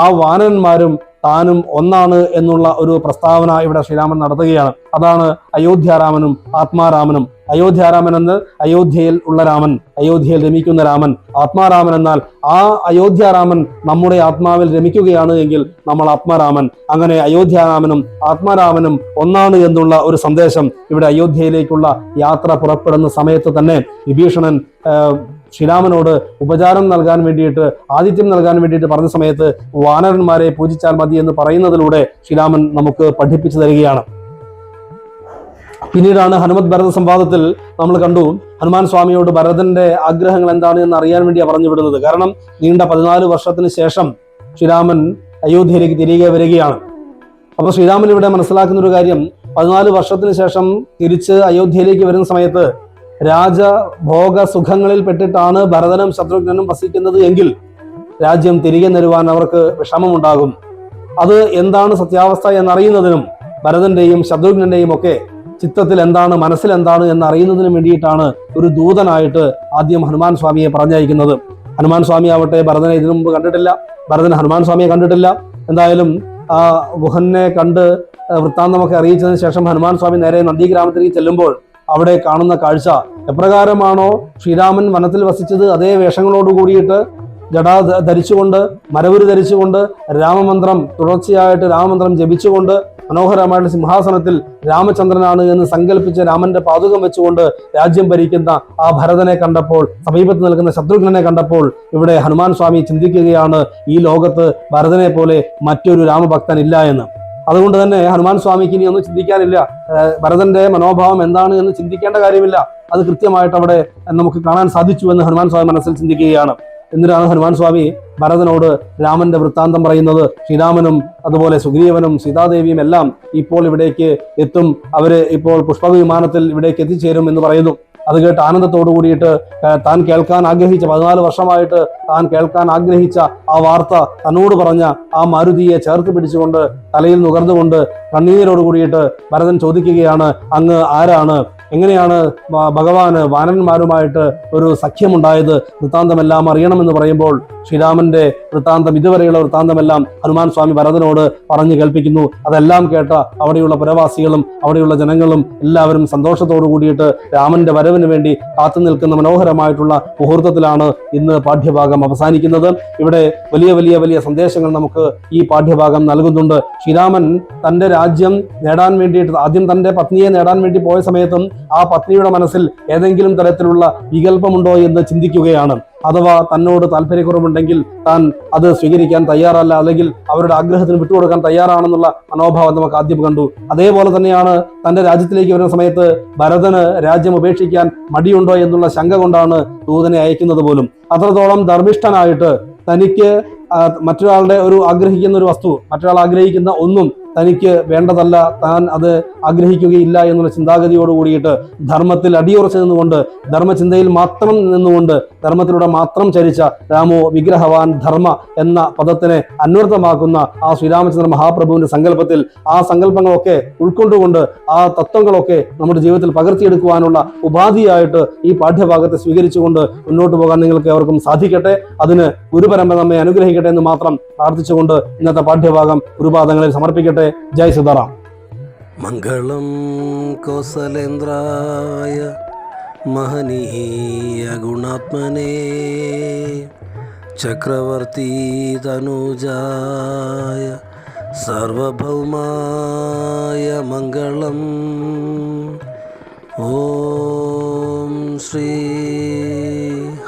ആ വാനന്മാരും താനും ഒന്നാണ് എന്നുള്ള ഒരു പ്രസ്താവന ഇവിടെ ശ്രീരാമൻ നടത്തുകയാണ്. അതാണ് അയോധ്യാരാമനും ആത്മാരാമനും. അയോധ്യാരാമൻ എന്ന് അയോധ്യയിൽ ഉള്ള രാമൻ, അയോധ്യയിൽ രമിക്കുന്ന രാമൻ. ആത്മാരാമൻ എന്നാൽ ആ അയോധ്യാരാമൻ നമ്മുടെ ആത്മാവിൽ രമിക്കുകയാണ് എങ്കിൽ നമ്മൾ ആത്മാരാമൻ. അങ്ങനെ അയോധ്യാരാമനും ആത്മാരാമനും ഒന്നാണ് എന്നുള്ള ഒരു സന്ദേശം ഇവിടെ അയോധ്യയിലേക്കുള്ള യാത്ര പുറപ്പെടുന്ന സമയത്ത് തന്നെ വിഭീഷണൻ ശ്രീരാമനോട് ഉപചാരം നൽകാൻ വേണ്ടിയിട്ട്, ആതിഥ്യം നൽകാൻ വേണ്ടിയിട്ട് പറഞ്ഞ സമയത്ത് വാനരന്മാരെ പൂജിച്ചാൽ മതി എന്ന് പറയുന്നതിലൂടെ ശ്രീരാമൻ നമുക്ക് പഠിപ്പിച്ചു തരികയാണ്. പിന്നീടാണ് ഹനുമത് ഭരത സംവാദത്തിൽ നമ്മൾ കണ്ടു, ഹനുമാൻ സ്വാമിയോട് ഭരതന്റെ ആഗ്രഹങ്ങൾ എന്താണ് എന്ന് അറിയാൻ വേണ്ടിയാണ് പറഞ്ഞു വിടുന്നത്. കാരണം നീണ്ട 14 വർഷത്തിന് ശേഷം ശ്രീരാമൻ അയോധ്യയിലേക്ക് തിരികെ വരികയാണ്. അപ്പൊ ശ്രീരാമൻ ഇവിടെ മനസ്സിലാക്കുന്ന ഒരു കാര്യം, 14 വർഷത്തിന് ശേഷം തിരിച്ച് അയോധ്യയിലേക്ക് വരുന്ന സമയത്ത് രാജഭോഗ സുഖങ്ങളിൽ പെട്ടിട്ടാണ് ഭരതനും ശത്രുഘ്നനും വസിക്കുന്നത് എങ്കിൽ രാജ്യം തിരികെ തരുവാൻ അവർക്ക് വിഷമമുണ്ടാകും. അത് എന്താണ് സത്യാവസ്ഥ എന്നറിയുന്നതിനും ഭരതന്റെയും ശത്രുഘ്നന്റെയും ഒക്കെ ചിത്തത്തിൽ എന്താണ്, മനസ്സിൽ എന്താണ് എന്നറിയുന്നതിനും വേണ്ടിയിട്ടാണ് ഒരു ദൂതനായിട്ട് ആദ്യം ഹനുമാൻ സ്വാമിയെ പറഞ്ഞയക്കുന്നത്. ഹനുമാൻ സ്വാമി ആവട്ടെ ഭരതനെ ഇതിനു മുമ്പ് കണ്ടിട്ടില്ല, ഭരതൻ ഹനുമാൻ സ്വാമിയെ കണ്ടിട്ടില്ല. എന്തായാലും ആ ഗുഹനെ കണ്ട് വൃത്താന്തമൊക്കെ അറിയിച്ചതിന് ശേഷം ഹനുമാൻ സ്വാമി നേരെ നന്ദിഗ്രാമത്തിലേക്ക് ചെല്ലുമ്പോൾ അവിടെ കാണുന്ന കാഴ്ച, എപ്രകാരമാണോ ശ്രീരാമൻ വനത്തിൽ വസിച്ചത് അതേ വേഷങ്ങളോട് കൂടിയിട്ട് ജടാ ധരിച്ചുകൊണ്ട്, മരവുരി ധരിച്ചുകൊണ്ട്, രാമമന്ത്രം തുടർച്ചയായിട്ട് രാമമന്ത്രം ജപിച്ചുകൊണ്ട്, മനോഹരമായിട്ട് സിംഹാസനത്തിൽ രാമചന്ദ്രനാണ് എന്ന് സങ്കല്പിച്ച് രാമന്റെ പാതുകം വെച്ചുകൊണ്ട് രാജ്യം ഭരിക്കുന്ന ആ ഭരതനെ കണ്ടപ്പോൾ, സമീപത്ത് നിൽക്കുന്ന ശത്രുഘ്നനെ കണ്ടപ്പോൾ ഇവിടെ ഹനുമാൻ സ്വാമി ചിന്തിക്കുകയാണ്, ഈ ലോകത്ത് ഭരതനെ പോലെ മറ്റൊരു രാമഭക്തൻ ഇല്ല എന്ന്. അതുകൊണ്ട് തന്നെ ഹനുമാൻ സ്വാമിക്ക് ഇനി ഒന്നും ചിന്തിക്കാനില്ല, ഭരതന്റെ മനോഭാവം എന്താണ് എന്ന് ചിന്തിക്കേണ്ട കാര്യമില്ല, അത് കൃത്യമായിട്ട് അവിടെ നമുക്ക് കാണാൻ സാധിച്ചു എന്ന് ഹനുമാൻ സ്വാമി മനസ്സിൽ ചിന്തിക്കുകയാണ്. എന്നിട്ടാണ് ഹനുമാൻ സ്വാമി ഭരതനോട് രാമന്റെ വൃത്താന്തം പറയുന്നത്. ശ്രീരാമനും അതുപോലെ സുഗ്രീവനും സീതാദേവിയും എല്ലാം ഇപ്പോൾ ഇവിടേക്ക് എത്തും, അവര് ഇപ്പോൾ പുഷ്പക വിമാനത്തിൽ ഇവിടേക്ക് എത്തിച്ചേരും എന്ന് പറയുന്നു. അത് കേട്ട് ആനന്ദത്തോടു കൂടിയിട്ട് താൻ കേൾക്കാൻ ആഗ്രഹിച്ച, 14 വർഷമായിട്ട് താൻ കേൾക്കാൻ ആഗ്രഹിച്ച ആ വാർത്ത തന്നോട് പറഞ്ഞ ആ മാരുതിയെ ചേർത്ത് പിടിച്ചുകൊണ്ട് തലയിൽ നുകർന്നുകൊണ്ട് കണ്ണീരോട് കൂടിയിട്ട് ഭരതൻ ചോദിക്കുകയാണ്, അങ്ങ് ആരാണ്, എങ്ങനെയാണ് ഭഗവാന് വാനന്മാരുമായിട്ട് ഒരു സഖ്യമുണ്ടായത്, വൃത്താന്തമെല്ലാം അറിയണമെന്ന് പറയുമ്പോൾ ശ്രീരാമന്റെ വൃത്താന്തം, ഇതുവരെയുള്ള വൃത്താന്തമെല്ലാം ഹനുമാൻ സ്വാമി ഭരതനോട് പറഞ്ഞു കേൾപ്പിക്കുന്നു. അതെല്ലാം കേട്ട അവിടെയുള്ള പുരവാസികളും അവിടെയുള്ള ജനങ്ങളും എല്ലാവരും സന്തോഷത്തോടു കൂടിയിട്ട് രാമന്റെ വരവിന് വേണ്ടി കാത്തു നിൽക്കുന്ന മനോഹരമായിട്ടുള്ള മുഹൂർത്തത്തിലാണ് ഇന്ന് പാഠ്യഭാഗം അവസാനിക്കുന്നത്. ഇവിടെ വലിയ വലിയ വലിയ സന്ദേശങ്ങൾ നമുക്ക് ഈ പാഠ്യഭാഗം നൽകുന്നുണ്ട്. ശ്രീരാമൻ തന്റെ രാജ്യം നേടാൻ വേണ്ടിയിട്ട് ആദ്യം തന്റെ പത്നിയെ നേടാൻ വേണ്ടി പോയ സമയത്തും ആ പത്നിയുടെ മനസ്സിൽ ഏതെങ്കിലും തരത്തിലുള്ള വികല്പമുണ്ടോ എന്ന് ചിന്തിക്കുകയാണ്. അഥവാ തന്നോട് താല്പര്യക്കുറവുണ്ടെങ്കിൽ താൻ അത് സ്വീകരിക്കാൻ തയ്യാറല്ല, അല്ലെങ്കിൽ അവരുടെ ആഗ്രഹത്തിന് വിട്ടുകൊടുക്കാൻ തയ്യാറാണെന്നുള്ള മനോഭാവം നമുക്ക് ആദ്യം കണ്ടു. അതേപോലെ തന്നെയാണ് തന്റെ രാജ്യത്തിലേക്ക് വരുന്ന സമയത്ത് ഭരതന് രാജ്യം ഉപേക്ഷിക്കാൻ മടിയുണ്ടോ എന്നുള്ള ശങ്ക കൊണ്ടാണ് ദൂതനെ അയക്കുന്നത് പോലും. അത്രത്തോളം ധർമ്മിഷ്ഠനായിട്ട് തനിക്ക് മറ്റൊരാളുടെ ഒരു ആഗ്രഹിക്കുന്ന ഒരു വസ്തു, മറ്റൊരാൾ ആഗ്രഹിക്കുന്ന ഒന്നും തനിക്ക് വേണ്ടതല്ല, താൻ അത് ആഗ്രഹിക്കുകയില്ല എന്നുള്ള ചിന്താഗതിയോട് കൂടിയിട്ട് ധർമ്മത്തിൽ അടിയുറച്ചു നിന്നുകൊണ്ട്, ധർമ്മചിന്തയിൽ മാത്രം നിന്നുകൊണ്ട്, ധർമ്മത്തിലൂടെ മാത്രം ചരിച്ച രാമോ വിഗ്രഹവാൻ ധർമ്മ എന്ന പദത്തിനെ അന്വർത്ഥമാക്കുന്ന ആ ശ്രീരാമചന്ദ്ര മഹാപ്രഭുവിന്റെ സങ്കല്പത്തിൽ ആ സങ്കല്പങ്ങളൊക്കെ ഉൾക്കൊണ്ടുകൊണ്ട് ആ തത്വങ്ങളൊക്കെ നമ്മുടെ ജീവിതത്തിൽ പകർത്തിയെടുക്കുവാനുള്ള ഉപാധിയായിട്ട് ഈ പാഠ്യഭാഗത്തെ സ്വീകരിച്ചുകൊണ്ട് മുന്നോട്ട് പോകാൻ നിങ്ങൾക്ക് അവർക്കും സാധിക്കട്ടെ. അതിന് ഗുരുപരമ്പര നമ്മെ അനുഗ്രഹിക്കട്ടെ എന്ന് മാത്രം പ്രാർത്ഥിച്ചുകൊണ്ട് ഇന്നത്തെ പാഠ്യഭാഗം ഗുരുപാദങ്ങളിൽ സമർപ്പിക്കട്ടെ. ജയ് സീതാറാം. മംഗളം കൗസലേന്ദ്രായ മഹനീയ ഗുണാത്മനേ ചക്രവർത്തി തനൂജായ സാർവഭൗമായ മംഗളം. ഓം ശ്രീ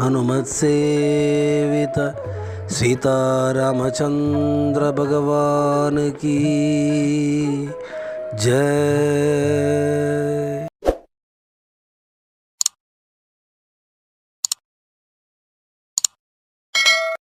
ഹനുമത് സേവിത सीतारामचंद्र भगवान की जय.